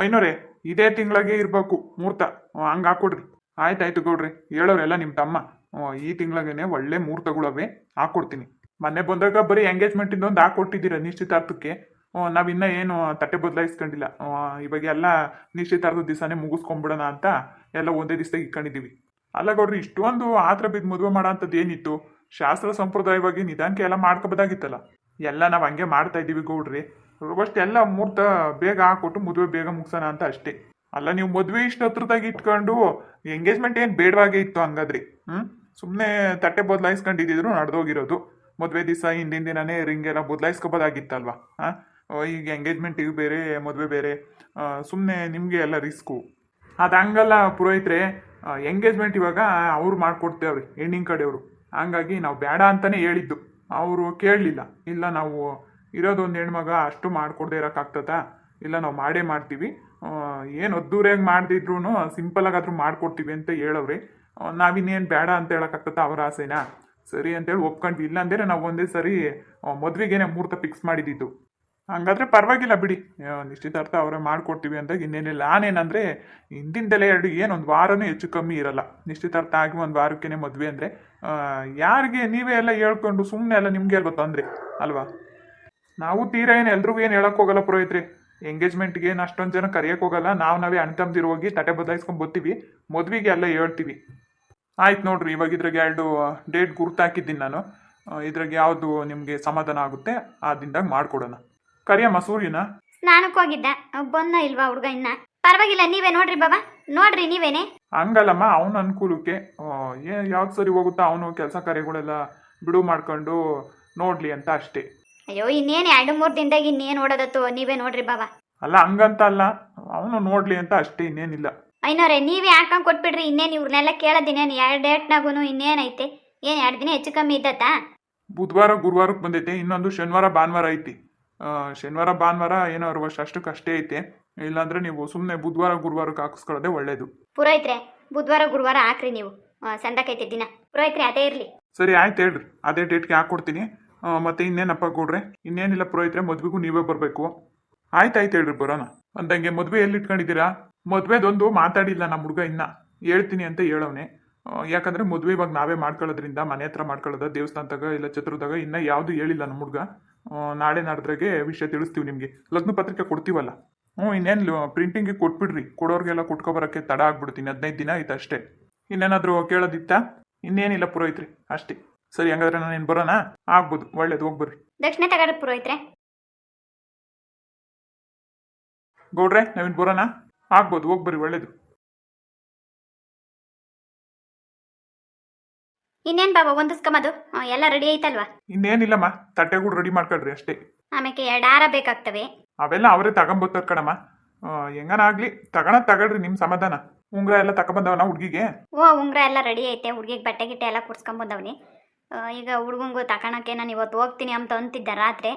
ಐನೋರೆ ಇದೇ ತಿಂಗಳಿಗೆ ಇರಬೇಕು ಮುಹೂರ್ತ. ಹಂಗೆ ಹಾಕ್ಕೊಡ್ರಿ. ಆಯ್ತಾಯ್ತು ಗೌಡ್ರಿ, ಹೇಳೋರೆಲ್ಲ ನಿಮ್ಮ ತಮ್ಮ. ಈ ತಿಂಗಳಗೇನೆ ಒಳ್ಳೆ ಮುಹೂರ್ತಗಳವೆ, ಹಾಕ್ಕೊಡ್ತೀನಿ. ಮೊನ್ನೆ ಬಂದಾಗ ಬರೀ ಎಂಗೇಜ್ಮೆಂಟಿಂದ ಒಂದು ಹಾಕ್ಕೊಟ್ಟಿದ್ದೀರ ನಿಶ್ಚಿತಾರ್ಥಕ್ಕೆ. ನಾವಿನ್ನ ಏನು ತಟ್ಟೆ ಬದಲಾಯಿಸ್ಕೊಂಡಿಲ್ಲ. ಇವಾಗ ಎಲ್ಲ ನಿಶ್ಚಿತಾರ್ಥದ ದಿವಸನೇ ಮುಗಿಸ್ಕೊಂಡ್ಬಿಡೋಣ ಅಂತ ಎಲ್ಲ ಒಂದೇ ದಿವಸದಾಗ ಇಟ್ಕೊಂಡಿದ್ದೀವಿ. ಅಲ್ಲ ಗೌಡ್ರಿ, ಇಷ್ಟೊಂದು ಆತ್ರ ಬಿದ್ದು ಮದುವೆ ಮಾಡೋ ಅಂಥದ್ದು ಏನಿತ್ತು? ಶಾಸ್ತ್ರ ಸಂಪ್ರದಾಯವಾಗಿ ನಿಧಾನಕ್ಕೆ ಎಲ್ಲ ಮಾಡ್ಕೋಬೋದಾಗಿತ್ತಲ್ಲ. ಎಲ್ಲ ನಾವು ಹಂಗೆ ಮಾಡ್ತಾ ಇದ್ದೀವಿ ಗೌಡ್ರಿ. ಅಷ್ಟು ಎಲ್ಲ ಮುಹೂರ್ತ ಬೇಗ ಹಾಕ್ಕೊಟ್ಟು ಮದುವೆ ಬೇಗ ಮುಗಿಸೋಣ ಅಂತ ಅಷ್ಟೇ. ಅಲ್ಲ, ನೀವು ಮದುವೆ ಇಷ್ಟು ಹತ್ರದಾಗ ಇಟ್ಕೊಂಡು ಎಂಗೇಜ್ಮೆಂಟ್ ಏನು ಬೇಡವಾಗೇ ಇತ್ತು ಹಂಗಾದ್ರಿ? ಸುಮ್ಮನೆ ತಟ್ಟೆ ಬದಲಾಯಿಸ್ಕೊಂಡಿದ್ರು ನಡೆದೋಗಿರೋದು. ಮದುವೆ ದಿವಸ ಹಿಂದಿನ ದಿನನೇ ರಿಂಗೆಲ್ಲ ಬದಲಾಯಿಸ್ಕೋಬೋದಾಗಿತ್ತಲ್ವಾ? ಈಗ ಎಂಗೇಜ್ಮೆಂಟಿಗೆ ಬೇರೆ ಮದುವೆ ಬೇರೆ, ಸುಮ್ಮನೆ ನಿಮಗೆ ಎಲ್ಲ ರಿಸ್ಕು. ಅದು ಹಂಗಲ್ಲ ಪುರೋಹಿತ್ರೆ. ಎಂಗೇಜ್ಮೆಂಟ್ ಇವಾಗ ಅವ್ರು ಮಾಡ್ಕೊಡ್ತೇವ್ರಿ, ಹೆಣ್ಣಿನ ಕಡೆಯವರು. ಹಂಗಾಗಿ ನಾವು ಬೇಡ ಅಂತಲೇ ಹೇಳಿದ್ದು. ಅವರು ಕೇಳಲಿಲ್ಲ. ಇಲ್ಲ, ನಾವು ಇರೋದೊಂದು ಹೆಣ್ಮಗ, ಅಷ್ಟು ಮಾಡ್ಕೊಡ್ದೆ ಇರೋಕ್ಕಾಗ್ತದ? ಇಲ್ಲ, ನಾವು ಮಾಡೇ ಮಾಡ್ತೀವಿ. ಏನು ಅದ್ದೂರಿಯಾಗಿ ಮಾಡ್ದಿದ್ರು ಸಿಂಪಲಾಗಾದ್ರೂ ಮಾಡ್ಕೊಡ್ತೀವಿ ಅಂತ ಹೇಳವ್ರಿ. ನಾವಿನ್ನೇನು ಬೇಡ ಅಂತ ಹೇಳೋಕ್ಕಾಗ್ತದ ಅವ್ರ ಆಸೆನಾ? ಸರಿ ಅಂತೇಳಿ ಒಪ್ಕೊಂಡ್ವಿ. ಇಲ್ಲಾಂದರೆ ನಾವು ಒಂದೇ ಸರಿ ಮದುವೆಗೇನೆ ಮುಹೂರ್ತ ಫಿಕ್ಸ್ ಮಾಡಿದ್ದಿದ್ದು. ಹಂಗಾದ್ರೆ ಪರವಾಗಿಲ್ಲ ಬಿಡಿ, ನಿಶ್ಚಿತಾರ್ಥ ಅವರೇ ಮಾಡ್ಕೊಡ್ತೀವಿ ಅಂದಾಗ ಇನ್ನೇನಿಲ್ಲ. ನಾನೇನಂದರೆ ಹಿಂದಿಂದಲೇ ಒಂದು ವಾರನೂ ಹೆಚ್ಚು ಕಮ್ಮಿ ಇರಲ್ಲ. ನಿಶ್ಚಿತಾರ್ಥ ಆಗಿ ಒಂದು ವಾರಕ್ಕೇ ಮದುವೆ ಅಂದರೆ ಯಾರಿಗೆ ನೀವೇ ಎಲ್ಲ ಹೇಳ್ಕೊಂಡು ಸುಮ್ಮನೆ ಎಲ್ಲ ನಿಮಗೆ ಅಲ್ವ ತೊಂದರೆ ಅಲ್ವಾ? ನಾವು ತೀರಾ ಏನು ಎಲ್ರಿಗೂ ಏನು ಹೇಳಕ್ಕೆ ಹೋಗಲ್ಲ ಪುರೋಹಿತ್ರಿ. ಎಂಗೇಜ್ಮೆಂಟ್ಗೆ ಏನು ಅಷ್ಟೊಂದು ಜನ ಕರೆಯೋಕೆ ಹೋಗಲ್ಲ. ನಾವೇ ಅಣ್ಣ ತಮ್ಮದಿರು ಹೋಗಿ ತಟ್ಟೆ ಬದಲಾಯಿಸ್ಕೊಂಡು ಬರ್ತೀವಿ. ಮದುವೆಗೆ ಎಲ್ಲ ಹೇಳ್ತೀವಿ. ಆಯ್ತು ನೋಡ್ರಿ, ಇವಾಗ ಇದ್ರಾಗೆ 2 ಡೇಟ್ ಗುರ್ತಾಕಿದ್ದೀನಿ ನಾನು. ಇದ್ರಾಗೆ ಯಾವುದು ನಿಮಗೆ ಸಮಾಧಾನ ಆಗುತ್ತೆ ಆ ದಿನದಾಗ ಮಾಡ್ಕೊಡೋಣ. ಕರಿಯಮ್ಮ ಸೂರ್ಯನ. ಸ್ನಾನಕ್ಕೆ ಹೋಗಿದ್ದ, ಬಂದ ಇಲ್ವಾ ಹುಡುಗ ಇನ್ನ? ಪರವಾಗಿಲ್ಲ, ನೀವೇ ನೋಡ್ರಿ ಬಾಬಾ, ನೋಡ್ರಿ ನೀವೇನೆ. ಹಂಗಲ್ಲಮ್ಮ, ಅವನ ಅನುಕೂಲಕ್ಕೆ ಯಾವ್ದು ಸರಿ ಹೋಗುತ್ತಾ ಅವನು ಕೆಲಸ ಕಾರ್ಯಗಳೆಲ್ಲ ಬಿಡು ಮಾಡ್ಕೊಂಡು ನೋಡ್ಲಿ ಅಂತ ಅಷ್ಟೇ. ಅಯ್ಯೋ, ಇನ್ನೇನು 2-3 ದಿನದಾಗ ಇನ್ನೇನು ಓಡೋದತ್ತು, ನೀವೇ ನೋಡ್ರಿ ಬಾಬಾ. ಅಲ್ಲ, ಹಂಗಂತ ಅಲ್ಲ, ಅವನು ನೋಡ್ಲಿ ಅಂತ ಅಷ್ಟೇ, ಇನ್ನೇನಿಲ್ಲ. ಐನೋರೆ, ನೀವೇ ಹಾಕೊಂಡ್ ಕೊಟ್ಬಿಡ್ರಿ. ಇನ್ನೇನು ಇವ್ರನ್ನೆಲ್ಲ ಕೇಳೋದಿನೇನು? 2 ಡೇಟ್ನಾಗೂ ಇನ್ನೇನೈತೆ? ಏನು 2 ದಿನ ಹೆಚ್ಚು ಕಮ್ಮಿ ಇದ್ದತ್ತಾ? ಬುಧವಾರ ಗುರುವಾರಕ್ಕೆ ಬಂದೈತೆ, ಇನ್ನೊಂದು ಶನಿವಾರ ಭಾನುವಾರ ಐತಿ. ಶನಿವಾರ ಭಾನುವಾರ ಏನೋ ಅಷ್ಟಕ್ಕೆ ಅಷ್ಟೇ ಐತೆ. ಇಲ್ಲಾಂದ್ರೆ ನೀವು ಸುಮ್ಮನೆ ಬುಧವಾರ ಗುರುವಾರಕ್ಕೆ ಹಾಕಿಸ್ಕೊಳ್ಳೋದೇ ಒಳ್ಳೇದು. ಪುರೋಹಿತ್ರೆ, ಬುಧವಾರ ಗುರುವಾರ ಹಾಕ್ರಿ ನೀವು, ಸಂದಕೈತೆ ದಿನ. ಪುರೋಹಿತ್ರೆ, ಅದೇ ಇರಲಿ. ಸರಿ, ಆಯ್ತು ಹೇಳ್ರಿ, ಅದೇ ಡೇಟ್ಗೆ ಹಾಕ್ಕೊಡ್ತೀನಿ. ಮತ್ತೆ ಇನ್ನೇನಪ್ಪ ಕೊಡ್ರೆ? ಇನ್ನೇನಿಲ್ಲ ಪುರೋಹಿತ್ರೆ, ಮದ್ವೆಗೂ ನೀವೇ ಬರಬೇಕು. ಆಯ್ತಾಯ್ತು ಹೇಳ್ರಿ, ಬರೋಣ. ಅಂದಂಗೆ ಮದುವೆ ಎಲ್ಲಿ ಇಟ್ಕೊಂಡಿದ್ದೀರಾ? ಮದುವೆದೊಂದು ಮಾತಾಡಿಲ್ಲ ನಮ್ಮ ಹುಡುಗ, ಇನ್ನ ಹೇಳ್ತೀನಿ ಅಂತ ಹೇಳವನೆ. ಯಾಕಂದ್ರೆ ಮದುವೆ ಇವಾಗ ನಾವೇ ಮಾಡ್ಕೊಳ್ಳೋದ್ರಿಂದ ಮನೆ ಹತ್ರ ಮಾಡ್ಕೊಳ್ಳೋದ, ದೇವಸ್ಥಾನದಾಗ ಇಲ್ಲ ಛತ್ರದಾಗ ಇನ್ನ ಯಾವುದು ಹೇಳಿಲ್ಲ ನಮ್ಮ ಹುಡುಗ. ನಾಳೆ ನಾಡ್ದ್ರಾಗೆ ವಿಷಯ ತಿಳಿಸ್ತೀವಿ ನಿಮಗೆ. ಲಗ್ನ ಪತ್ರಿಕೆ ಕೊಡ್ತೀವಲ್ಲ, ಇನ್ನೇನು ಪ್ರಿಂಟಿಂಗಿಗೆ ಕೊಟ್ಬಿಡ್ರಿ. ಕೊಡೋರ್ಗೆಲ್ಲ ಕೊಟ್ಕೊಬರೋಕ್ಕೆ ತಡ ಆಗ್ಬಿಡ್ತೀನಿ, 15 ದಿನ ಆಯ್ತು ಅಷ್ಟೇ. ಇನ್ನೇನಾದರೂ ಕೇಳೋದಿತ್ತಾ? ಇನ್ನೇನಿಲ್ಲ ಪುರೋಹಿತ್ರಿ, ಅಷ್ಟೇ. ಸರಿ, ಹಂಗಾದ್ರೆ ನಾನೇನು ಬರೋಣ? ಆಗ್ಬೋದು, ಒಳ್ಳೇದು, ಹೋಗ್ಬರ್ರಿ. ದಕ್ಷಿಣ ತಗೊಳ್ರಿ ಪುರೋಹಿತ್ರೆ. ಗೌಡ್ರೆ, ನಾವಿನ್ ಬರೋಣ? ಆಗ್ಬೋದು, ಹೋಗ್ಬರ್ರಿ, ಒಳ್ಳೇದು. ಇನ್ನೇನು ಬಾಬಾ ಹೊಂದಿಸ್ಕೊಂಬದು ಎಲ್ಲ ರೆಡಿ ಐತಲ್ವಾ? ಇನ್ನೇನಿಲ್ಲಮ್ಮ, ತಟ್ಟೆಗಳು ರೆಡಿ ಮಾಡ್ಕೊಳ್ರಿ ಅಷ್ಟೇ. ಆಮೇಲೆ 2 ಹಾರ ಬೇಕಾಗ್ತವೆ. ಅವೆಲ್ಲ ಅವರೇ ತಗೊಂಬರ್ತಾರ ಕಣಮ್ಮ. ಹೆಂಗನಾಗ್ಲಿ ತಗೊಳ್ರಿ, ನಿಮ್ಮ ಸಮಾಧಾನ. ಉಂಗ್ರ ಎಲ್ಲ ತಗೊಂಬಂದವನ ಹುಡುಗಿಗೆ? ಉಂಗ್ರ ಎಲ್ಲ ರೆಡಿ ಐತೆ. ಹುಡುಗಿಗೆ ಬಟ್ಟೆ ಗಿಟ್ಟೆ ಎಲ್ಲ ಕುಡ್ಸ್ಕೊಂಬಂದವ್ನಿ. ಈಗ ಹುಡುಗಂಗು ತಗೊಳಕ್ಕೆ ನಾನು ಇವತ್ತು ಹೋಗ್ತೀನಿ ಅಂತ ಅಂತಿದ್ದ ರಾತ್ರಿ.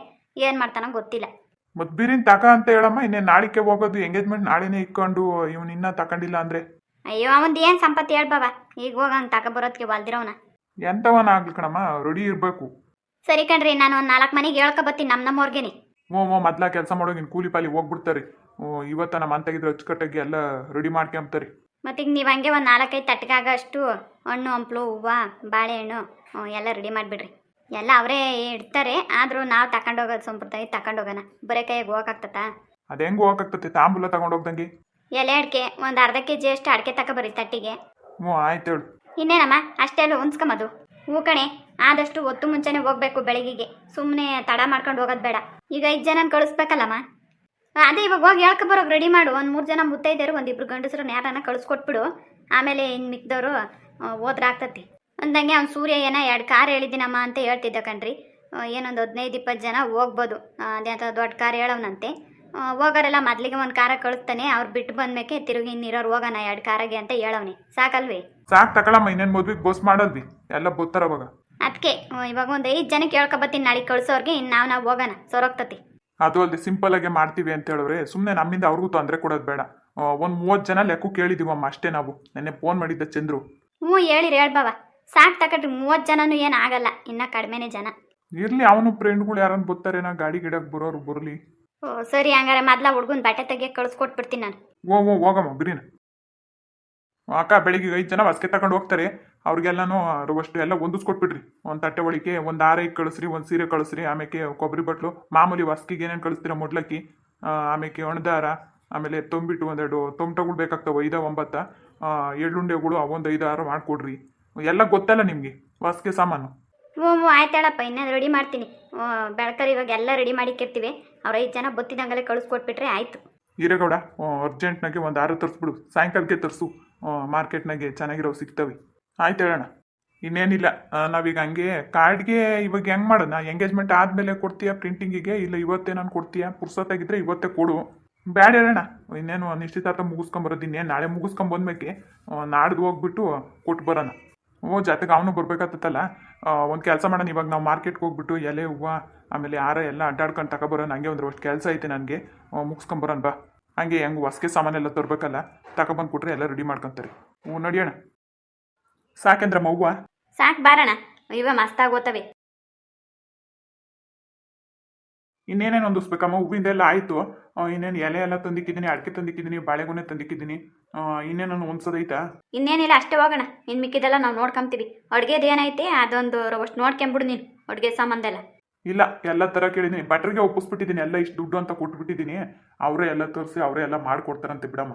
ಏನು ಮಾಡ್ತಾನೋ ಗೊತ್ತಿಲ್ಲ. ಮತ್ ಬೀರಿನ ತಕ ಅಂತ ಹೇಳಮ್ಮ. ಇನ್ನೇನು ನಾಳಿಕೆ ಹೋಗೋದು, ಎಂಗೇಜ್ಮೆಂಟ್ ನಾಳೆನೇ ಇಕ್ಕೊಂಡು ಇವ್ನು ಇನ್ನ ತಕೊಂಡಿಲ್ಲ ಅಂದ್ರೆ? ಅಯ್ಯೋ, ಅವಂದು ಏನು ಸಂಪತ್ತು ಹೇಳ್ಬಾವ. ಈಗ ಹೋಗಂಗೆ ತಗೊಬರೋದಕ್ಕೆ ವಾಲ್ದಿರೋನ. ಎಂತವನ ಆಗ್ಲಿ ಕಣಮ್ಮ, ರೆಡಿ ಇರಬೇಕು. ಸರಿ ಕಣ್ರಿ, ನಾನು ಒಂದು 4 ಮನೆಗೆ ಹೇಳ್ಕೊಬತ್ತೀನಿ ನಮ್ಮವ್ರಿಗೇನೆ. ಮೊದ್ಲ ಕೆಲಸ ಮಾಡೋಗಿನ್ ಕೂಲಿ ಪಾಲಿ ಹೋಗ್ಬಿಡ್ತಾರಿ. ಇವತ್ತ ನಮ್ಮ ಅಂತಾಗಿದ್ರೆ ಅಚ್ಚುಕಟ್ಟಾಗಿ ಎಲ್ಲ ರೆಡಿ ಮಾಡ್ಕೊಂಬ್ತಾರಿ. ಮತ್ತೀಗ ನೀವು ಹಂಗೆ ಒಂದು 4-5 ತಟ್ಟೆಗಾಗ ಅಷ್ಟು ಹಣ್ಣು ಹಂಪ್ಲು ಹೂವು ಬಾಳೆಹಣ್ಣು ಎಲ್ಲ ರೆಡಿ ಮಾಡಿಬಿಡ್ರಿ. ಎಲ್ಲ ಅವರೇ ಇಡ್ತಾರೆ. ಆದರೂ ನಾವು ತಗೊಂಡೋಗೋದು ಸಂಪ್ರದಾಯ ತಗೊಂಡೋಗೋಣ. ಬರೀ ಕೈಯಾಗ ಹೋಗಕ್ಕಾಗ್ತತ? ಅದು ಹೆಂಗೆ ಹೋಗಕ್ಕಾಗ್ತತೆ? ತಾಂಬೂಲ ತಗೊಂಡೋಗ್ದಂಗೆ ಎಲೆ ಅಡಿಕೆ ಒಂದು ಅರ್ಧ kg ಅಷ್ಟು ಅಡಿಕೆ ತಗೊಬರ್ರಿ ತಟ್ಟಿಗೆ. ಆಯ್ತು ಹೇಳು. ಇನ್ನೇನಮ್ಮ, ಅಷ್ಟೆಲ್ಲ ಹೊಂದ್ಸ್ಕೊಂಬದು. ಹೂ ಕಣೆ, ಆದಷ್ಟು ಹೊತ್ತು ಮುಂಚೆನೆ ಹೋಗ್ಬೇಕು ಬೆಳಗಿಗೆ. ಸುಮ್ಮನೆ ತಡ ಮಾಡ್ಕೊಂಡು ಹೋಗೋದು ಬೇಡ. ಈಗ 5 ಜನ ಕಳಿಸ್ಬೇಕಲ್ಲಮ್ಮ. ಅದೇ ಇವಾಗ ಹೋಗಿ ಹೇಳ್ಕೊಬರೋಕೆ ರೆಡಿ ಮಾಡು. ಒಂದು 3 ಜನ ಮುತ್ತೈದೇರು, 1-2 ಗಂಡಸ್ರನ್ನ ಯಾರನ್ನ ಕಳಿಸ್ಕೊಟ್ಬಿಡು. ಆಮೇಲೆ ಇನ್ನು ಮಿಕ್ದವರು ಹೋದ್ರೆ ಆಗ್ತತಿ. ಅಂದಂಗೆ ಅವ್ನು ಸೂರ್ಯ ಏನೋ 2 ಕಾರ್ ಹೇಳಿದ್ದೀನಮ್ಮ ಅಂತ ಹೇಳ್ತಿದ್ದ ಕಣ್ರಿ. ಏನೊಂದು 15-20 ಜನ ಹೋಗ್ಬೋದು. ಅದೇ ದೊಡ್ಡ ಕಾರ್ ಹೇಳೋನಂತೆ. ಹೋಗೋರೆಲ್ಲ ಮೊದಲಿಗೆ 1 ಕಾರ ಕಳಿಸ್ತಾನೆ. ಅವ್ರು ಬಿಟ್ಟು ಬಂದ್ಮೇಲೆ ತಿರುಗಿ ಇನ್ನಿರೋರು ಹೋಗೋಣ 2 ಕಾರಾಗೆ ಅಂತ ಹೇಳವ್ನಿ. ಸಾಕಲ್ವಿ? ಸಾಕು ತಗೊಳಮ್ಮ, ಇನ್ನೇನು ಮದ್ವಿಗೆ ಬಸ್ ಮಾಡಲ್ವಿ, ಎಲ್ಲ ಬೋತ್ತಾರ ಅವಾಗ. ಅದಕ್ಕೆ ಇವಾಗ ಒಂದು 5 ಜನಕ್ಕೆ ಹೇಳ್ಕೊಬತ್ತೀನಿ ನಾಳೆ ಕಳ್ಸೋರ್ಗೆ. ಇನ್ನು ನಾವು ಹೋಗೋಣ, ಸೊರೋಗ್ತತಿ. ಅದು ಅಲ್ಲದೆ ಸಿಂಪಲ್ ಆಗಿ ಮಾಡ್ತೀವಿ ಅಂತ ಹೇಳಿದ್ರೆ ಸುಮ್ಮನೆ ನಮ್ಮಿಂದ ಅವ್ರಿಗೂ ತೊಂದರೆ ಕೊಡೋದು ಬೇಡ. ಒಂದು 30 ಜನ ಲೆಕ್ಕ ಕೇಳಿದೀವಮ್ಮ ಅಷ್ಟೇ. ನಾವು ನೆನ್ನೆ ಫೋನ್ ಮಾಡಿದ್ದ ಚಂದ್ರು. ಹೇಳಿರಿ ಹೇಳ್ಬವ. ಸಾಕು ತಕಟ್ರಿ, 30 ಜನನೂ ಏನು ಆಗಲ್ಲ, ಇನ್ನ ಕಡಿಮೆನೇ ಜನ ಇರ್ಲಿ. ಅವನು ಫ್ರೆಂಡ್ಗಳು ಯಾರನ್ನ ಬರ್ತಾರೆ, ನಾ ಗಾಡಿ ಗಿಡಕ್ಕೆ ಬರೋರು ಬರಲಿ. ಓ ಸರಿ, ಹಂಗಾರೆ ಮೊದ್ಲ ಹುಡ್ಗನ್ ಬಟ್ಟೆ ತೆಗಿಯಕ್ಕೆ ಕಳಿಸ್ಕೊಟ್ಬಿಡ್ತೀನಿ ನಾನು. ಓ ಹೋಗಮ್ಮ ಬಿರಿನ. ಅಕ್ಕ ಬೆಳಿಗ್ಗೆ 5 ಜನ ಹೊಸ್ಕೆ ತಗೊಂಡು ಹೋಗ್ತಾರೆ. ಅವ್ರಿಗೆಲ್ಲಾನು ಅಷ್ಟು ಎಲ್ಲ ಹೊಂದಿಸ್ಕೊಟ್ಬಿಡ್ರಿ. ಒಂದು ತಟ್ಟೆ ಒಳಿಕೆ, ಒಂದು ಆರೈಕೆ ಕಳಿಸ್ರಿ, ಒಂದು ಸೀರೆ ಕಳಿಸ್ರಿ, ಆಮೇಲೆ ಕೊಬ್ಬರಿ ಬಟ್ಲು ಮಾಮೂಲಿ ಹೊಸ್ಕಿಗೆ ಏನೇನು ಕಳಿಸ್ತೀರ ಮೊಡ್ಲಕ್ಕಿ, ಆಮೇಲೆ ಒಣದಾರ, ಆಮೇಲೆ ತೊಂಬಿಟ್ಟು ಒಂದೆರಡು ತೊಮ್ಟಗಳು ಬೇಕಾಗ್ತವೆ 5-9, ಎಳ್ಳುಂಡೆಗಳು ಅವೊಂದು 5-6 ಮಾಡಿಕೊಡ್ರಿ. ಎಲ್ಲ ಗೊತ್ತಲ್ಲ ನಿಮಗೆ ಹೊಸ್ಕೆ ಸಾಮಾನು. ಹ್ಞೂ ಆಯ್ತಾಳಪ್ಪ, ಇನ್ನೇನು ರೆಡಿ ಮಾಡ್ತೀನಿ. ಬೆಳಕಲ್ಲಿ ಇವಾಗ ಎಲ್ಲ ರೆಡಿ ಮಾಡಿಕ್ಕಿರ್ತೀವಿ. ಅವ್ರು 5 ಜನ ಬತ್ತಿದಂಗಲೇ ಕಳಿಸ್ಕೊಟ್ಬಿಟ್ರೆ ಆಯಿತು. ಹಿರೇಗೌಡ, ಅರ್ಜೆಂಟ್ನಾಗೆ ಒಂದು 6 ತರಿಸ್ಬಿಡು, ಸಾಯಂಕಾಲಕ್ಕೆ ತರಿಸು. ಮಾರ್ಕೆಟ್ನಾಗೆ ಚೆನ್ನಾಗಿರೋ ಸಿಗ್ತವೆ. ಆಯ್ತು ಹೇಳೋಣ. ಇನ್ನೇನಿಲ್ಲ, ನಾವೀಗ ಹಂಗೆ ಕಾರ್ಡ್ಗೆ ಇವಾಗ ಹೆಂಗೆ ಮಾಡೋಣ? ಎಂಗೇಜ್ಮೆಂಟ್ ಆದಮೇಲೆ ಕೊಡ್ತೀಯಾ ಪ್ರಿಂಟಿಂಗಿಗೆ, ಇಲ್ಲ ಇವತ್ತೇ ನಾನು ಕೊಡ್ತೀಯಾ? ಪುರ್ಸೊತ್ತಾಗಿದ್ದರೆ ಇವತ್ತೇ ಕೊಡು. ಬ್ಯಾಡ ಹೇಳೋಣ, ಇನ್ನೇನು ನಿಶ್ಚಿತಾರ್ಥ ಮುಗಿಸ್ಕೊಂಬರೋದು. ಇನ್ನೇನು ನಾಳೆ ಮುಗಿಸ್ಕೊಂಬಂದ್ಮೇಲೆ ನಾಡ್ದು ಹೋಗ್ಬಿಟ್ಟು ಕೊಟ್ಟು ಬರೋಣ. ಜೊತೆಗೆ ಅವನು ಬರ್ಬೇಕಾಗ್ತಲ್ಲ. ಒಂದು ಕೆಲಸ ಮಾಡೋಣ, ಇವಾಗ ನಾವು ಮಾರ್ಕೆಟ್ಗೆ ಹೋಗ್ಬಿಟ್ಟು ಎಲೆ ಹೂವು ಆಮೇಲೆ ಹಾರ ಎಲ್ಲ ಅಡ್ಡಾಡ್ಕೊಂಡು ತಗೊಬರೋಣ. ಹಂಗೆ ಅಷ್ಟು ಕೆಲಸ ಐತೆ ನನಗೆ, ಮುಗಿಸ್ಕೊಂಬರೋಣ ಬಾ. ಹಂಗೆ ಹೆಂಗೆ ಹೊಸ್ಕೆ ಸಾಮಾನೆಲ್ಲ ತರಬೇಕಲ್ಲ, ತಗೊಬಂದು ಕೊಟ್ರೆ ಎಲ್ಲ ರೆಡಿ ಮಾಡ್ಕೊತಾರೆ. ನಡಿಯೋಣ. ಸಾಕಂದ್ರಮ್ಮ ಹೂವು? ಸಾಕು ಬಾರಣ, ಇವ ಮಸ್ತಾಗಿ ಓದ್ತವೆ. ಇನ್ನೇನೇನು ಹೊಂದಿಸ್ಬೇಕಮ್ಮ? ಹೂವಿಂದೆಲ್ಲ ಆಯಿತು. ಇನ್ನೇನು ಎಲೆ ಎಲ್ಲ ತಂದಿಕ್ಕಿದ್ದೀನಿ, ಅಡಿಕೆ ತಂದಿಕ್ಕಿದ್ದೀನಿ, ಬಾಳೆಗೊನೆ ತಂದಿಕ್ಕಿದ್ದೀನಿ. ಇನ್ನೇನು ಹೊಂದ್ಸೋದೈತಾ? ಇನ್ನೇನಿಲ್ಲ, ಅಷ್ಟೇ ಹೋಗೋಣ. ಇನ್ನು ಮಿಕ್ಕಿದೆಲ್ಲ ನಾವು ನೋಡ್ಕೊಂತೀವಿ. ಅಡುಗೆದು ಏನೈತೆ ಅದೊಂದು ಅಷ್ಟು ನೋಡ್ಕೊಂಬಿಡು ನೀನು, ಅಡುಗೆ ಸಾಮಾನ್ದೆಲ್ಲ. ಇಲ್ಲ, ಎಲ್ಲ ಥರ ಕೇಳಿದ್ದೀನಿ. ಭಟ್ರಿಗೆ ಒಪ್ಪಿಸ್ಬಿಟ್ಟಿದ್ದೀನಿ, ಎಲ್ಲ ಇಷ್ಟು ದುಡ್ಡು ಅಂತ ಕೊಟ್ಬಿಟ್ಟಿದ್ದೀನಿ. ಅವರೇ ಎಲ್ಲ ತೋರಿಸಿ ಅವರೇ ಎಲ್ಲ ಮಾಡಿಕೊಡ್ತಾರಂತೆ ಬಿಡಮ್ಮ.